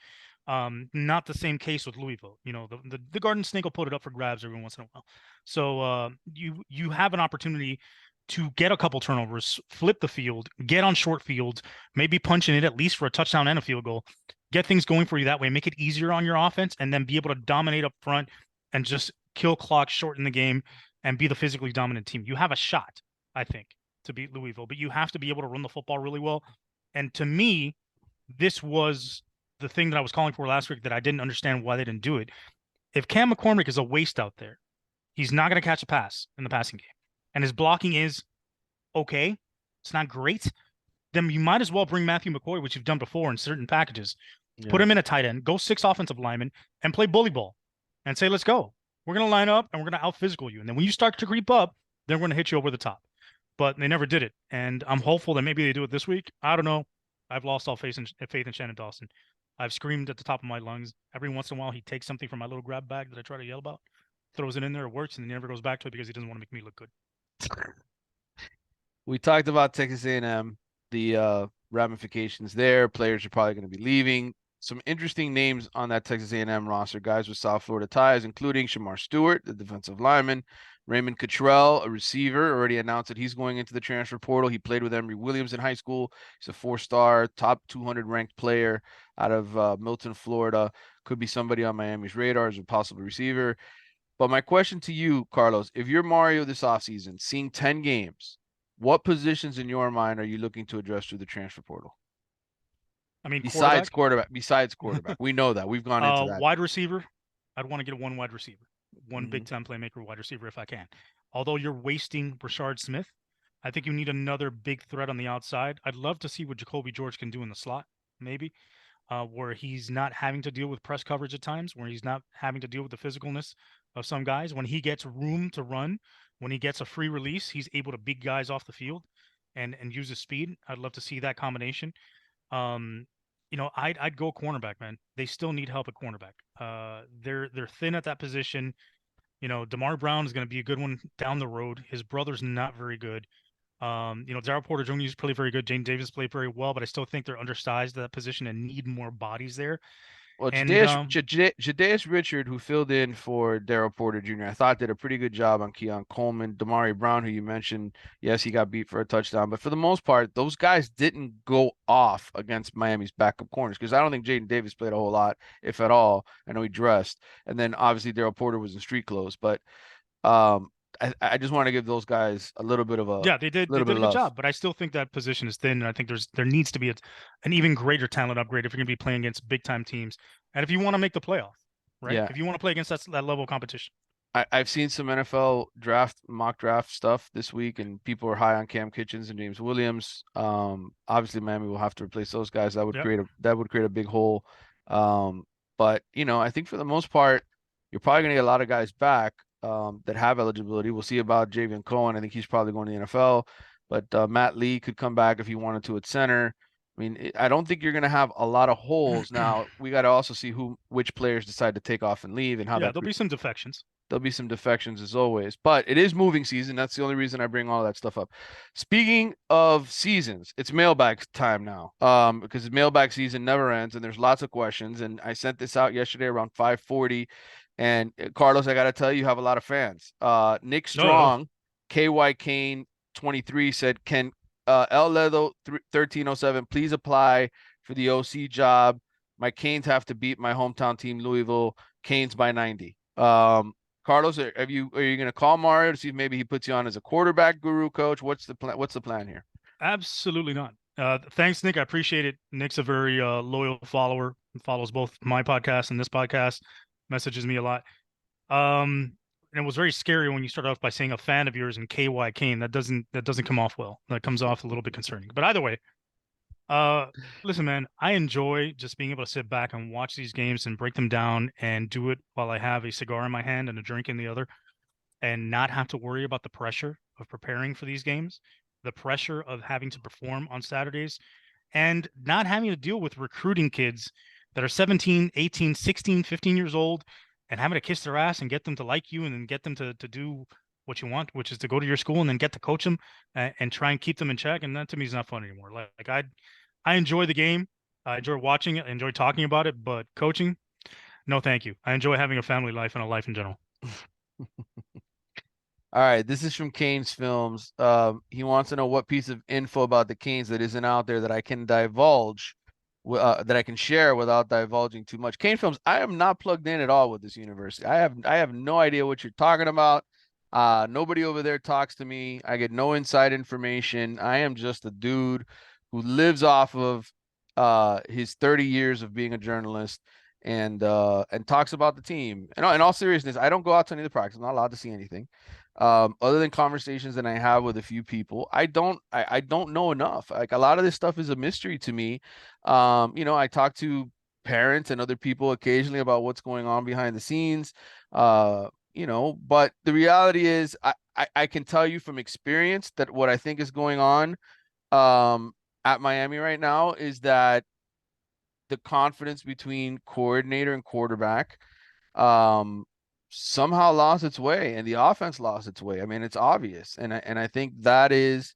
Not the same case with Louisville. The Garden Snake will put it up for grabs every once in a while. So you have an opportunity to get a couple turnovers, flip the field, get on short fields, maybe punching it at least for a touchdown and a field goal, get things going for you that way, make it easier on your offense, and then be able to dominate up front and just kill clock, shorten the game, and be the physically dominant team. You have a shot, I think, to beat Louisville, but you have to be able to run the football really well. And to me, this was the thing that I was calling for last week that I didn't understand why they didn't do it. If Cam McCormick is a waste out there, he's not going to catch a pass in the passing game. And his blocking is okay. It's not great. Then you might as well bring Matthew McCoy, which you've done before in certain packages. Put Yeah. him in a tight end, go 6 offensive linemen, and play bully ball and say, let's go. We're going to line up and we're going to out physical you. And then when you start to creep up, then we're going to hit you over the top. But they never did it. And I'm hopeful that maybe they do it this week. I don't know. I've lost all faith in Shannon Dawson. I've screamed at the top of my lungs. Every once in a while, he takes something from my little grab bag that I try to yell about, throws it in there, it works, and he never goes back to it because he doesn't want to make me look good. We talked about Texas A&M, the ramifications there. Players are probably going to be leaving. some interesting names on that Texas A&M roster, guys with South Florida ties, including Shamar Stewart, the defensive lineman, Raymond Cottrell, a receiver, already announced that he's going into the transfer portal. He played with Emory Williams in high school. He's a four-star, top 200 ranked player out of Milton, Florida. Could be somebody on Miami's radar as a possible receiver. But my question to you, Carlos, if you're Mario this offseason, seeing 10 games, what positions in your mind are you looking to address through the transfer portal? I mean, Besides quarterback, quarterback, we know that. We've gone into that. wide receiver. I'd want to get one wide receiver, one Hmm. big time playmaker wide receiver if I can. Although you're wasting Rashard Smith, I think you need another big threat on the outside. I'd love to see what Jacoby George can do in the slot, maybe, where he's not having to deal with press coverage at times, where he's not having to deal with the physicalness of some guys. When he gets room to run, when he gets a free release, he's able to beat guys off the field and use his speed. I'd love to see that combination. Um, I'd go cornerback, man. They still need help at cornerback. They're thin at that position. DeMar Brown is going to be a good one down the road. His brother's not very good. Darryl Porter Jr. is played very good. Jane Davis played very well, but I still think they're undersized at that position and need more bodies there. Well, And Jadeus Richard, who filled in for Daryl Porter Jr., I thought did a pretty good job on Keon Coleman. Damari Brown, who you mentioned, yes, he got beat for a touchdown, but for the most part, those guys didn't go off against Miami's backup corners because I don't think Jaden Davis played a whole lot, if at all. I know he dressed, and then obviously Daryl Porter was in street clothes, but um, I just want to give those guys a yeah, they little bit did of a good love. job, but I still think that position is thin, and I think there needs to be an even greater talent upgrade if you're going to be playing against big time teams, and if you want to make the playoff, right? Yeah, If you want to play against that level of competition. I've seen some NFL mock draft stuff this week, and people are high on Cam Kitchens and James Williams. Obviously Miami will have to replace those guys. Yep. That would create a big hole. But I think for the most part, you're probably gonna get a lot of guys back that have eligibility. We'll see about Javion Cohen. I think he's probably going to the NFL, but Matt Lee could come back if he wanted to at center. I mean, I don't think you're going to have a lot of holes. Now, we got to also see which players decide to take off and leave and how Yeah, that there'll be some defections. there'll be some defections as always, but it is moving season. That's the only reason I bring all that stuff up. Speaking of seasons, it's mailbag time now. Because mailbag season never ends and there's lots of questions. And I sent this out yesterday around 5:40. And Carlos, I gotta tell you, you have a lot of fans. Nick No, Strong, KY Kane 23 said, "Can L Ledo 1307 please apply for the OC job? My Canes have to beat my hometown team, Louisville. Canes by 90." Carlos, are you going to call Mario to see if maybe he puts you on as a quarterback guru coach? What's the plan? What's the plan here? absolutely not. Thanks, Nick. I appreciate it. Nick's a very loyal follower. He follows both my podcast and this podcast. Messages me a lot. And it was very scary when you started off by saying a fan of yours and KY Kane. That doesn't come off well. That comes off a little bit concerning. But either way, uh, listen, man, I enjoy just being able to sit back and watch these games and break them down and do it while I have a cigar in my hand and a drink in the other, and not have to worry about the pressure of preparing for these games, the pressure of having to perform on Saturdays, and not having to deal with recruiting kids that are 17, 18, 16, 15 years old and having to kiss their ass and get them to like you and then get them to do what you want, which is to go to your school and then get to coach them and try and keep them in check. And that to me is not fun anymore. Like I enjoy the game. I enjoy watching it. I enjoy talking about it, but coaching, no, thank you. I enjoy having a family life and a life in general. All right, this is from Kane's Films. He wants to know what piece of info about the Canes that isn't out there that I can divulge, that I can share without divulging too much. Kane Films, I am not plugged in at all with this university. I have no idea what you're talking about. Nobody over there talks to me. I get no inside information. I am just a dude who lives off of his 30 years of being a journalist and talks about the team. And in all seriousness, I don't go out to any of the practice. I'm not allowed to see anything. Other than conversations that I have with a few people, I don't know enough. Like a lot of this stuff is a mystery to me. I talk to parents and other people occasionally about what's going on behind the scenes. But the reality is I can tell you from experience that what I think is going on at Miami right now is that the confidence between coordinator and quarterback um somehow lost its way and the offense lost its way. I mean, it's obvious. And I think that is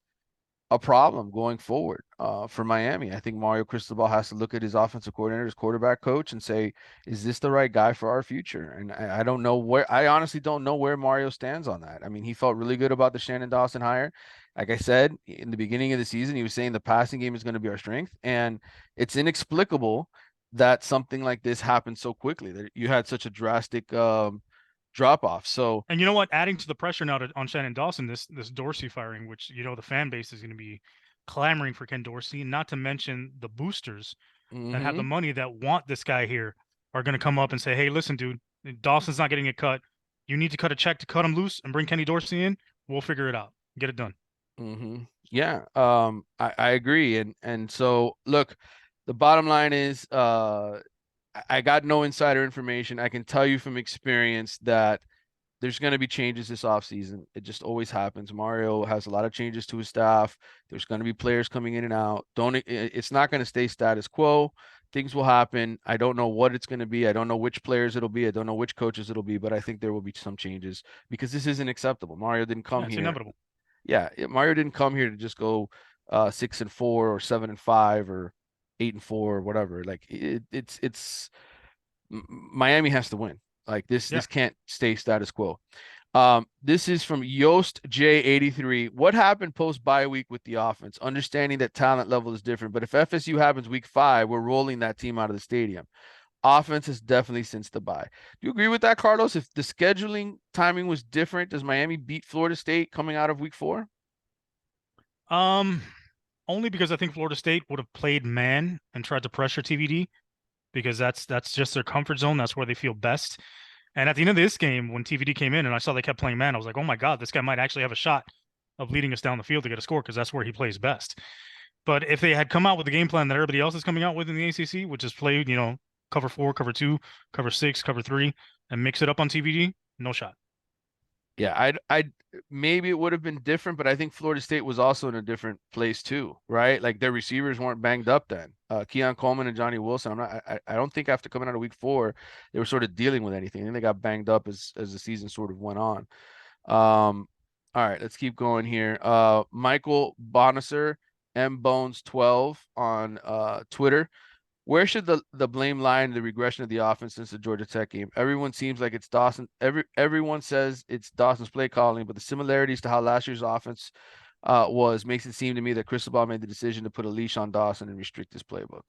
a problem going forward for Miami. I think Mario Cristobal has to look at his offensive coordinator, his quarterback coach, and say, is this the right guy for our future? And I don't know where, I honestly don't know where Mario stands on that. I mean, he felt really good about the Shannon Dawson hire. Like I said, in the beginning of the season, he was saying the passing game is going to be our strength. And it's inexplicable that something like this happened so quickly, that you had such a drastic drop off. So, And you know what? Adding to the pressure now on Shannon Dawson, this Dorsey firing, which the fan base is going to be clamoring for Ken Dorsey, not to mention the boosters that have the mhm. money that want this guy here are going to come up and say, "Hey, listen, dude, Dawson's not getting a cut. You need to cut a check to cut him loose and bring Kenny Dorsey in. We'll figure it out. Get it done." Yeah, I agree. And so look, the bottom line is I got no insider information. I can tell you from experience that there's going to be changes this offseason. It just always happens. Mario has a lot of changes to his staff. There's going to be players coming in and out. It's not going to stay status quo. Things will happen. I don't know what it's going to be. I don't know which players it'll be. I don't know which coaches it'll be, but I think there will be some changes because this isn't acceptable. Mario didn't Yeah, come it's here. inevitable. Yeah, Mario didn't come here to just go 6-4 or 7-5 or 8-4 or whatever. Like it's Miami has to win. Like this Yeah. this can't stay status quo. This is from Yost J83. What happened post bye week with the offense? Understanding that talent level is different, but if FSU happens week 5, we're rolling that team out of the stadium. Offense is definitely since the bye. Do you agree with that, Carlos? If the scheduling timing was different, does Miami beat Florida State coming out of week 4? Um, Only because I think Florida State would have played man and tried to pressure TVD because that's just their comfort zone. That's where they feel best. And at the end of this game, when TVD came in and I saw they kept playing man, I was like, oh my God, this guy might actually have a shot of leading us down the field to get a score because that's where he plays best. But if they had come out with the game plan that everybody else is coming out with in the ACC, which is play, cover 4, cover 2, cover 6, cover 3, and mix it up on TVD, no shot. Yeah, I maybe it would have been different, but I think Florida State was also in a different place too, right? Like their receivers weren't banged up then. Keon Coleman and Johnny Wilson. I don't think after coming out of week 4, they were sort of dealing with anything. I think they got banged up as the season sort of went on. All right, let's keep going here. Michael Bonicer, M Bones 12 on Twitter. Where should the blame lie in the regression of the offense since the Georgia Tech game? Everyone seems like it's Dawson. Everyone says it's Dawson's play calling, but the similarities to how last year's offense makes it seem to me that Cristobal made the decision to put a leash on Dawson and restrict his playbook.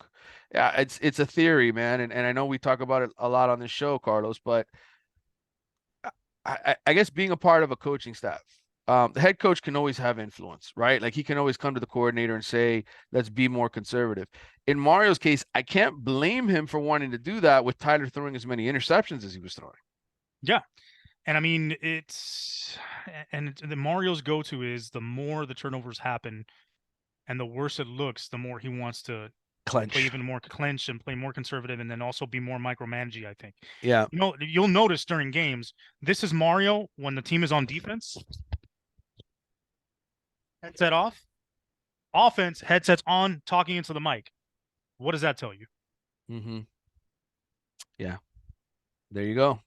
Yeah, it's a theory, man, and I know we talk about it a lot on this show, Carlos, but I guess being a part of a coaching staff, the head coach can always have influence, right? Like he can always come to the coordinator and say, let's be more conservative. In Mario's case, I can't blame him for wanting to do that with Tyler throwing as many interceptions as he was throwing. Yeah. And I mean, the Mario's go-to is the more the turnovers happen and the worse it looks, the more he wants to play Clench. even more clinch and play more conservative and then also be more micromanagey, I think. Yeah. You'll notice during games, this is Mario when the team is on defense, headset off, offense, headsets on, talking into the mic. What does that tell you? Mm-hmm. Yeah. There you go.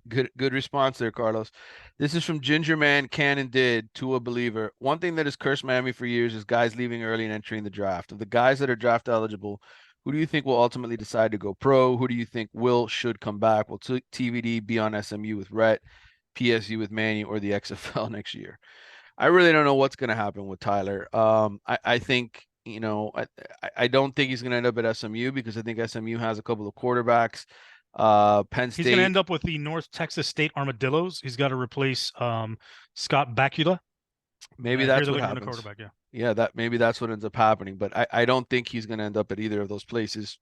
Good response there, Carlos. This is from Ginger Man Cannon Did to a Believer. One thing that has cursed Miami for years is guys leaving early and entering the draft. Of the guys that are draft eligible, who do you think will ultimately decide to go pro? Who do you think should come back? Will TVD be on SMU with Rhett, PSU with Manny, or the XFL next year? I really don't know what's going to happen with Tyler. I think I don't think he's going to end up at SMU because I think SMU has a couple of quarterbacks. Penn He's going to State. end up with the North Texas State Armadillos. He's got to replace Scott Bakula. Maybe I hear that's they're what looking for a happens. quarterback. Yeah. Yeah, maybe that's what ends up happening. But I don't think he's going to end up at either of those places.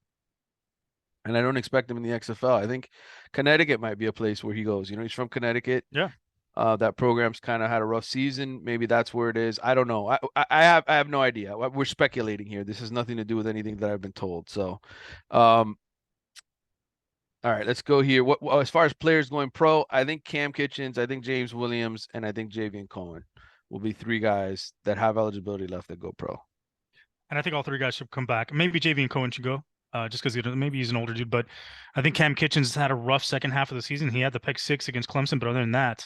And I don't expect him in the XFL. I think Connecticut might be a place where he goes. He's from Connecticut. Yeah. That program's kind of had a rough season. Maybe that's where it is. I don't know. I have no idea. We're speculating here. This has nothing to do with anything that I've been told. So, all right, let's go here. As far as players going pro, I think Cam Kitchens, I think James Williams, and I think Javian Cohen will be 3 guys that have eligibility left that go pro. And I think all 3 guys should come back. Maybe JV and Cohen should go, just because maybe he's an older dude. But I think Cam Kitchens had a rough second half of the season. He had the pick 6 against Clemson, but other than that,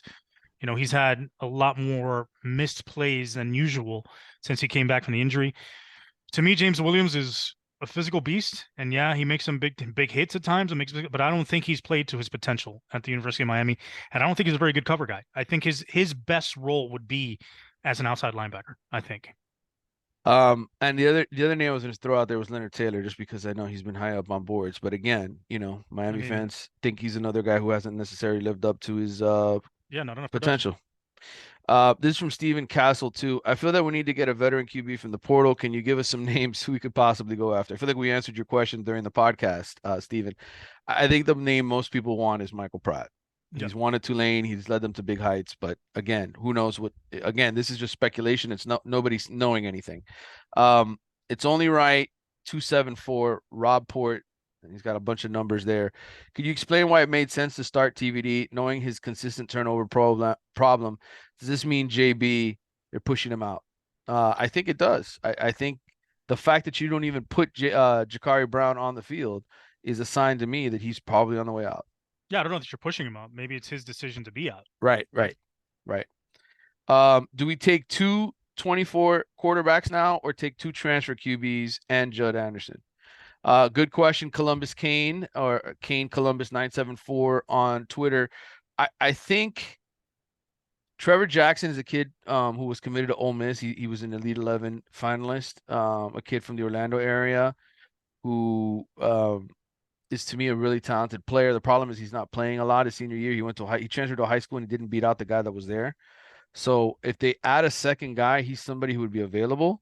he's had a lot more missed plays than usual since he came back from the injury. To me, James Williams is a physical beast, and yeah, he makes some big hits at times, but I don't think he's played to his potential at the University of Miami, and I don't think he's a very good cover guy. I think his best role would be as an outside linebacker, I think. And the other name I was going to throw out there was Leonard Taylor, just because I know he's been high up on boards. But again, I Miami mean, fans think he's another guy who hasn't necessarily lived up to his yeah, not enough production. potential. This is from Steven Castle too. I feel that we need to get a veteran QB from the portal. Can you give us some names who we could possibly go after? I feel like we answered your question during the podcast, Steven. I think the name most people want is Michael Pratt. Yeah, He's won at Tulane. He's led them to big heights. But again, who knows what? Again, this is just speculation. It's nobody's knowing anything. It's only right. 274 Rob Port. He's got a bunch of numbers there. Could you explain why it made sense to start TVD, knowing his consistent turnover problem? Does this mean JB, they're pushing him out? I think it does. I think the fact that you don't even put Jakari Brown on the field is a sign to me that he's probably on the way out. yeah. I don't know that you're pushing him out. Maybe it's his decision to be out. Right, right, right. Do we take two 24 quarterbacks now, or take two transfer QBs and Judd Anderson? Good question, Columbus Kane, or Kane Columbus 974 on Twitter. I think Trevor Jackson is a kid who was committed to Ole Miss. He was an Elite 11 finalist, a kid from the Orlando area who is, to me, a really talented player. The problem is he's not playing a lot his senior year. He transferred to high school and he didn't beat out the guy that was there. So if they add a second guy, he's somebody who would be available.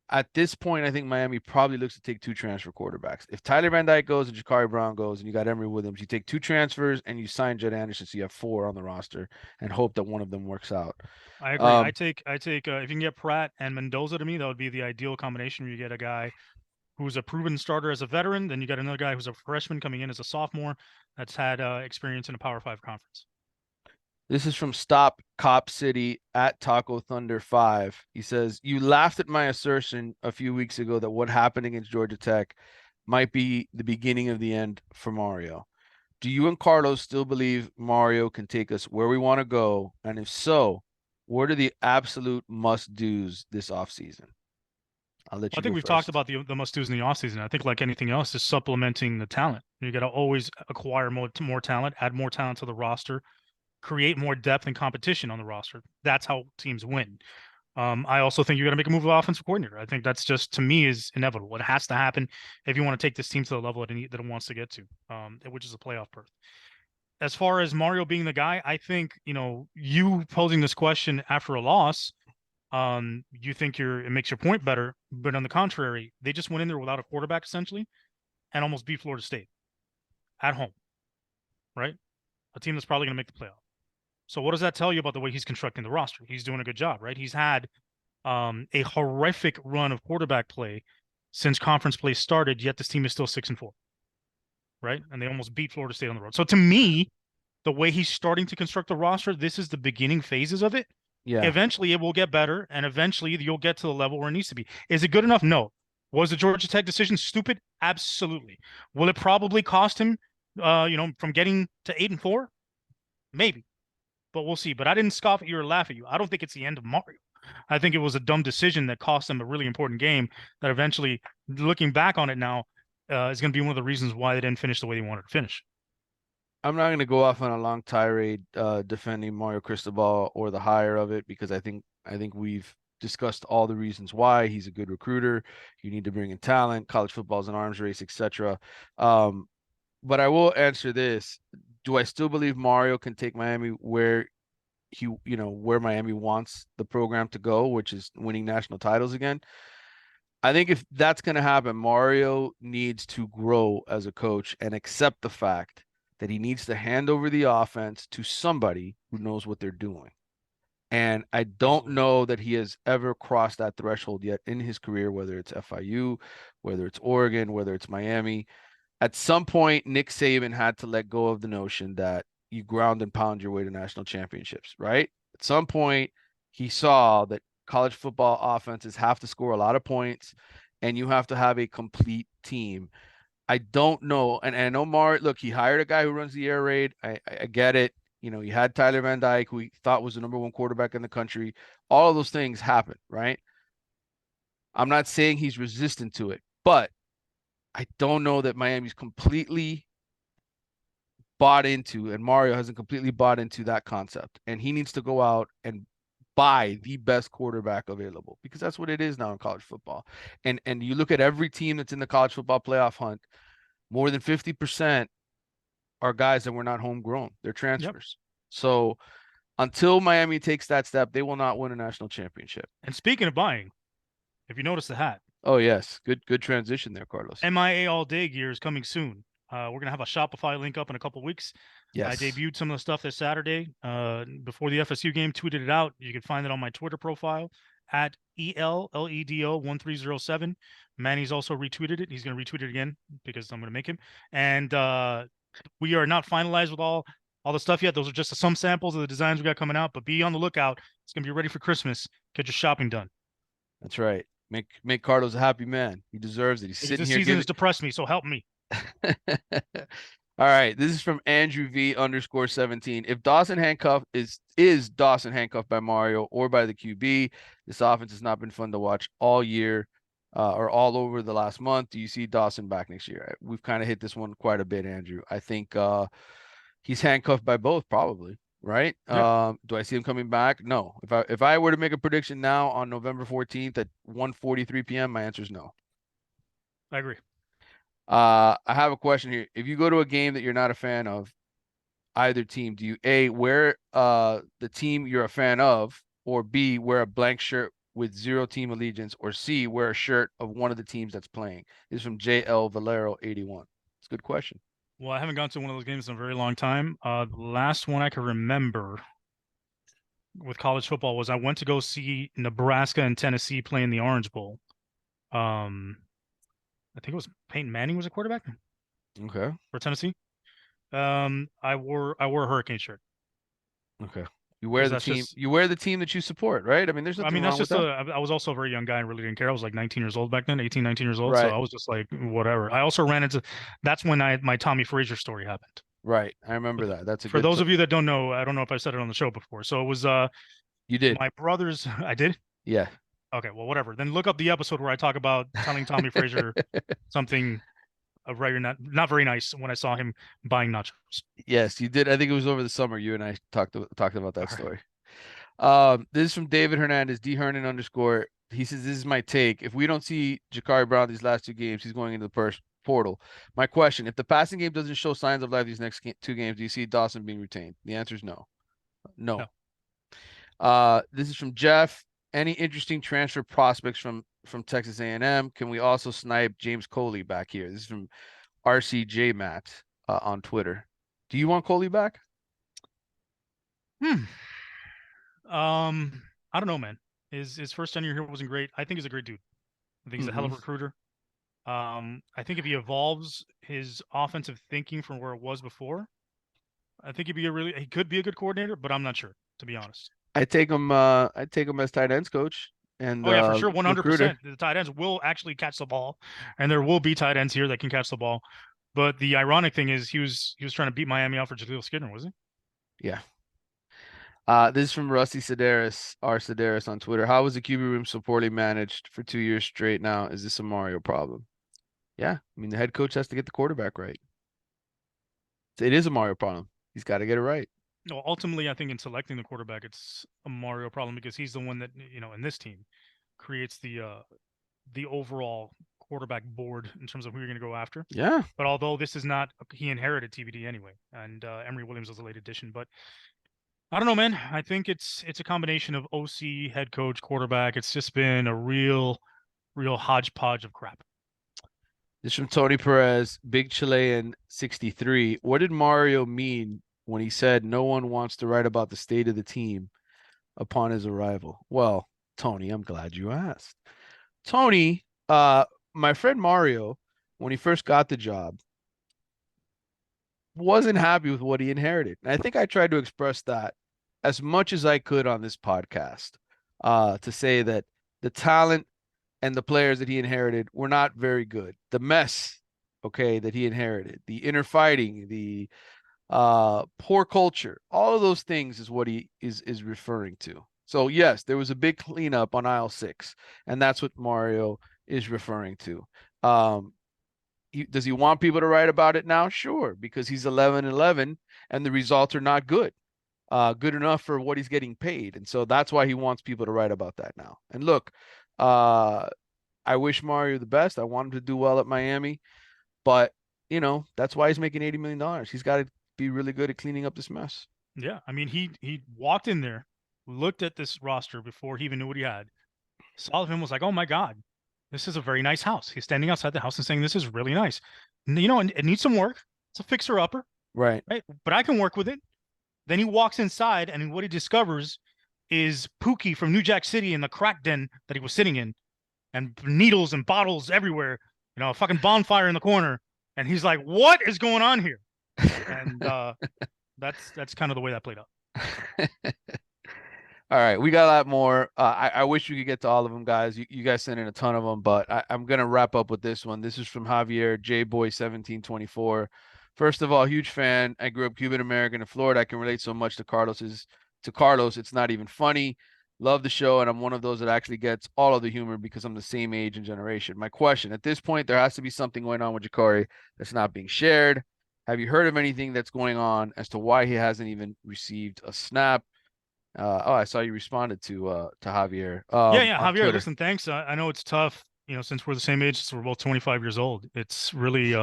At this point, I think Miami probably looks to take two transfer quarterbacks. If Tyler Van Dyke goes and Jakari Brown goes and you got Emory Williams, you take two transfers and you sign Judd Anderson, so you have four on the roster and hope that one of them works out. I agree. I take if you can get Pratt and Mendoza, to me, that would be the ideal combination where you get a guy who's a proven starter as a veteran, then you got another guy who's a freshman coming in as a sophomore that's had experience in a Power 5 conference. This is from Stop Cop City at Taco Thunder 5. He says, you laughed at my assertion a few weeks ago that what happened against Georgia Tech might be the beginning of the end for Mario. Do you and Carlos still believe Mario can take us where we want to go? And if so, what are the absolute must-dos this offseason? I'll let I you think go we've talked first. about the must-dos in the offseason. I think, like anything else, is supplementing the talent. You got to always acquire more talent, add more talent to the roster, create more depth and competition on the roster. That's how teams win. I also think you got to make a move of offensive coordinator. I think that's just, to me, is inevitable. It has to happen if you want to take this team to the level that it wants to get to, which is a playoff berth. As far as Mario being the guy, I think, you posing this question after a loss, you think it makes your point better. But on the contrary, they just went in there without a quarterback essentially and almost beat Florida State at home, right? A team that's probably going to make the playoff. So what does that tell you about the way he's constructing the roster? He's doing a good job, right? He's had a horrific run of quarterback play since conference play started, yet this team is still 6-4, right? And they almost beat Florida State on the road. So to me, the way he's starting to construct the roster, this is the beginning phases of it. Yeah. Eventually, it will get better, and eventually, you'll get to the level where it needs to be. Is it good enough? No. Was the Georgia Tech decision stupid? Absolutely. Will it probably cost him, from getting to 8-4? Maybe, but we'll see. But I didn't scoff at you or laugh at you. I don't think it's the end of Mario. I think it was a dumb decision that cost them a really important game that eventually, looking back on it now, is going to be one of the reasons why they didn't finish the way they wanted to finish. I'm not going to go off on a long tirade defending Mario Cristobal or the hire of it, because I think we've discussed all the reasons why. He's a good recruiter. You need to bring in talent. College football is an arms race, etc. But I will answer this: do I still believe Mario can take Miami where where Miami wants the program to go, which is winning national titles again? I think if that's going to happen, Mario needs to grow as a coach and accept the fact that he needs to hand over the offense to somebody who knows what they're doing. And I don't Absolutely. know that he has ever crossed that threshold yet in his career, whether it's FIU, whether it's Oregon, whether it's Miami. At some point, Nick Saban had to let go of the notion that you ground and pound your way to national championships, right? At some point, he saw that college football offenses have to score a lot of points and you have to have a complete team. I don't know. And I know look, he hired a guy who runs the air raid. I get it. You had Tyler Van Dyke, who he thought was the number one quarterback in the country. All of those things happen, right? I'm not saying he's resistant to it, but I don't know that Miami's completely bought into, and Mario hasn't completely bought into that concept. And he needs to go out and buy the best quarterback available, because that's what it is now in college football. And you look at every team that's in the college football playoff hunt, more than 50% are guys that were not homegrown. They're Yep. transfers. So until Miami takes that step, they will not win a national championship. And speaking of buying, if you notice the hat, Oh yes, good transition there, Carlos. MIA All Day gear is coming soon. We're gonna have a Shopify link up in a couple weeks. I Yes, debuted some of the stuff this Saturday before the FSU game. Tweeted it out. You can find it on my Twitter profile at ELLEDO1307. Manny's also retweeted it. He's gonna retweet it again because I'm gonna make him. And we are not finalized with all the stuff yet. Those are just some samples of the designs we got coming out. But be on the lookout. It's gonna be ready for Christmas. Get your shopping done. that's right. Make Carlos a happy man. He deserves it. He's Because sitting this here season giving. has depressed me, so help me. All right, this is from Andrew V_17. If Dawson handcuff is Dawson handcuffed by Mario or by the QB? This offense has not been fun to watch all year, or all over the last month. Do you see Dawson back next year? We've kind of hit this one quite a bit, Andrew. I think he's handcuffed by both, probably. Right? Yeah, Do I see him coming back? No. If I were to make a prediction now on November 14th at 1:43 p.m., my answer is no. I agree. I have a question here. If you go to a game that you're not a fan of, either team, do you A, wear the team you're a fan of, or B, wear a blank shirt with zero team allegiance, or C, wear a shirt of one of the teams that's playing? This is from JL Valero 81. It's a good question. Well, I haven't gone to one of those games in a very long time. The last one I can remember with college football was I went to go see Nebraska and Tennessee play in the Orange Bowl. I think it was Peyton Manning was a quarterback Okay. for Tennessee. I wore a Hurricane shirt Okay. You wear because the that's team. just. You wear the team that you support, right? I mean, there's I nothing mean, that's wrong with just that. I was also a very young guy and really didn't care. I was like 19 years old back then, 18, 19 years old. So Right. I was just like, whatever. I also ran into. That's when my Tommy Frazier story happened. Right. I remember that. That's a For good. those of you that don't know, I don't know if I said it on the show before. So it was You did. my brother's. I did. Yeah. Okay, well, whatever. Then look up the episode where I talk about telling Tommy Frazier something very not very nice when I saw him buying nachos. Yes, you did. I think it was over the summer. You and I talked about All that right. story. This is from David Hernandez, D Hernan _. He says, "This is my take. If we don't see Jakari Brown these last two games, he's going into the portal. My question: if the passing game doesn't show signs of life these next two games, do you see Dawson being retained? The answer is no. No. No. This is from Jeff. Any interesting transfer prospects from Texas A&M? Can we also snipe James Coley back here? This is from RCJ Matt on Twitter. Do you want Coley back? Hmm. I don't know, man. His first tenure here wasn't great. I think he's a great dude. I think he's a hell of a recruiter. I think if he evolves his offensive thinking from where it was before, I think he could be a good coordinator, but I'm not sure, to be honest. I'd take him as tight ends coach and Oh yeah, for sure, recruiter. 100%. The tight ends will actually catch the ball, and there will be tight ends here that can catch the ball. But the ironic thing is, he was trying to beat Miami out for Jaleel Skinner, was he? Yeah. This is from Rusty Sedaris, R. Sedaris on Twitter. How was the QB room so poorly managed for 2 years straight now? Is this a Mario problem? Yeah. I mean, the head coach has to get the quarterback right. It is a Mario problem. He's got to get it right. No, ultimately, I think in selecting the quarterback, it's a Mario problem because he's the one that in this team creates the overall quarterback board in terms of who you're going to go after. Yeah. But although this is not, he inherited TBD anyway, and Emory Williams was a late addition. But I don't know, man. I think it's a combination of OC, head coach, quarterback. It's just been a real hodgepodge of crap. This is from Tony Perez, Big Chilean 63. What did Mario mean when he said no one wants to write about the state of the team upon his arrival? Well, Tony, I'm glad you asked. Tony, my friend Mario, when he first got the job, wasn't happy with what he inherited. And I think I tried to express that as much as I could on this podcast, to say that the talent and the players that he inherited were not very good. The mess, okay, that he inherited, the inner fighting, the poor culture. All of those things is what he is referring to. So yes, there was a big cleanup on aisle 6, and that's what Mario is referring to. Does he want people to write about it now? Sure, because he's 11-11 and the results are not good. Good enough for what he's getting paid. And so that's why he wants people to write about that now. And look, I wish Mario the best. I want him to do well at Miami, but that's why he's making $80 million. He's got to be really good at cleaning up this mess. Yeah, I mean, he walked in there, looked at this roster before he even knew what he had, saw him, was like, "Oh my God, this is a very nice house." He's standing outside the house and saying, "This is really nice." It needs some work. It's a fixer upper, Right. right? But I can work with it. Then he walks inside, and what he discovers is Pookie from New Jack City in the crack den that he was sitting in, and needles and bottles everywhere. A fucking bonfire in the corner, and he's like, "What is going on here?" And that's kind of the way that played out. All right, we got a lot more. I wish we could get to all of them, guys. You guys sent in a ton of them, but I'm gonna wrap up with this one. This is from Javier J Boy 1724. First of all, huge fan. I grew up Cuban American in Florida. I can relate so much to Carlos. It's not even funny. Love the show, and I'm one of those that actually gets all of the humor because I'm the same age and generation. My question: at this point, there has to be something going on with Jakari that's not being shared. Have you heard of anything that's going on as to why he hasn't even received a snap? I saw you responded to Javier Yeah, on Javier, Twitter. listen, thanks. I know it's tough, since we're the same age, since we're both 25 years old. It's really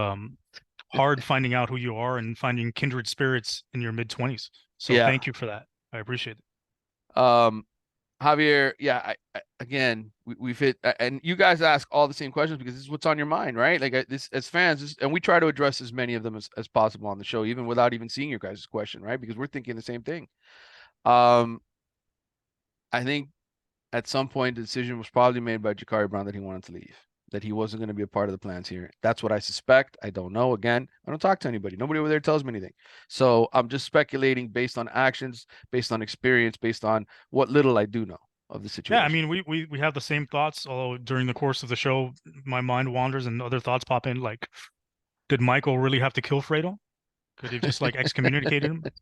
hard finding out who you are and finding kindred spirits in your mid-20s. So Yeah. thank you for that. I appreciate it. Javier, yeah, again, we've hit, and you guys ask all the same questions because this is what's on your mind, right? Like this as fans, and we try to address as many of them as possible on the show, even without even seeing your guys' question, right? Because we're thinking the same thing. I think at some point the decision was probably made by Jakari Brown that he wanted to leave, that he wasn't going to be a part of the plans here. That's what I suspect. I don't know. Again, I don't talk to anybody. Nobody over there tells me anything. So I'm just speculating based on actions, based on experience, based on what little I do know of the Yeah, I situation. mean, we have the same thoughts, although during the course of the show, my mind wanders and other thoughts pop in, like, did Michael really have to kill Fredo? Could he have just like excommunicated him? Did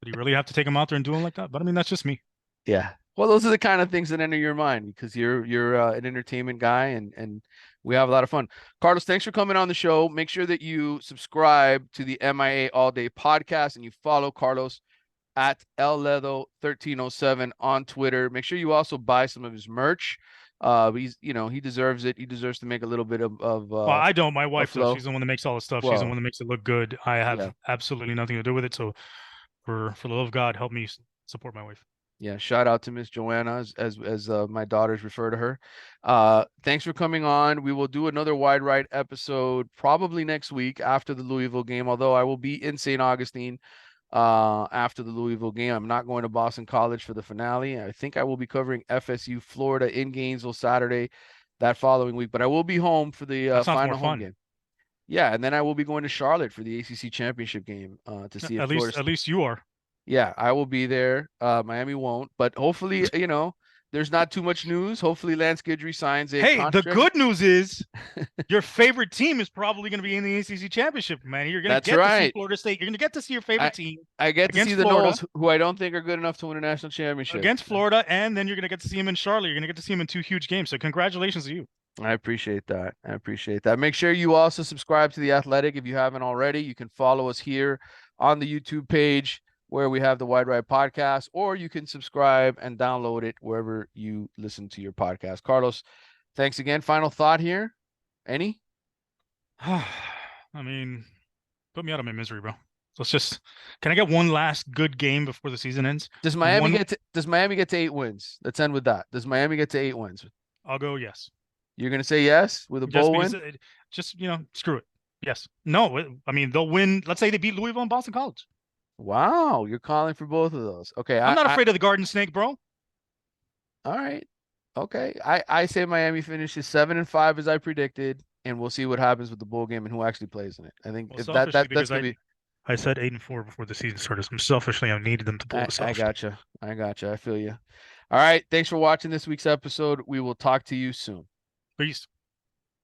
he really have to take him out there and do him like that? But I mean, that's just me. Yeah. Well, those are the kind of things that enter your mind because you're an entertainment guy and we have a lot of fun. Carlos, thanks for coming on the show. Make sure that you subscribe to the MIA All Day podcast and you follow Carlos at Ledo 1307 on Twitter. Make sure you also buy some of his merch. He deserves it. He deserves to make a little bit Well, I don't. My wife does. flow. She's the one that makes all the stuff. She's the Well, one that makes it look good. I have yeah. absolutely nothing to do with it. So, for the love of God, help me support my wife. Yeah, shout out to Miss Joanna as my daughters refer to her. Thanks for coming on. We will do another wide right episode probably next week after the Louisville game, although I will be in St. Augustine after the Louisville game. I'm not going to Boston College for the finale. I think I will be covering FSU Florida in Gainesville Saturday that following week, but I will be home for the That sounds more final home fun. game. Yeah, and then I will be going to Charlotte for the ACC championship game to see if At least, Florida. at least you are. Yeah, I will be there. Miami won't, but hopefully, there's not too much news. Hopefully, Lance Guidry signs a Hey, the contract. good news is your favorite team is probably going to be in the ACC championship, man. You're going to That's get to see right. Florida State. You're going to get to see your favorite team I get to see against the Florida, Knowles, who I don't think are good enough to win a national championship. and then you're going to get to see him in Charlotte. You're going to get to see him in two huge games. So congratulations to you. I appreciate that. I appreciate that. Make sure you also subscribe to The Athletic if you haven't already. You can follow us here on the YouTube page where we have the Wide Right podcast, or you can subscribe and download it wherever you listen to your podcast. Carlos, thanks again. Final thought here. Any? I mean, put me out of my misery, bro. Can I get one last good game before the season ends? Does Miami get to 8 wins? Let's end with that. Does Miami get to 8 wins? I'll go yes. You're going to say yes with a Just bowl because win? screw it. Yes. No, I mean, they'll win. Let's say they beat Louisville and Boston College. Wow, you're calling for both of those. Okay, I'm not afraid of the Garden Snake, bro. all right. Okay. I say Miami finishes 7-5 as I predicted, and we'll see what happens with the bowl game and who actually plays in it. I think Well, if selfishly, that's because gonna be I said 8-4 before the season started. So selfishly, I needed them to pull this I off. gotcha. I gotcha. I feel you. All right. Thanks for watching this week's episode. We will talk to you soon. Peace.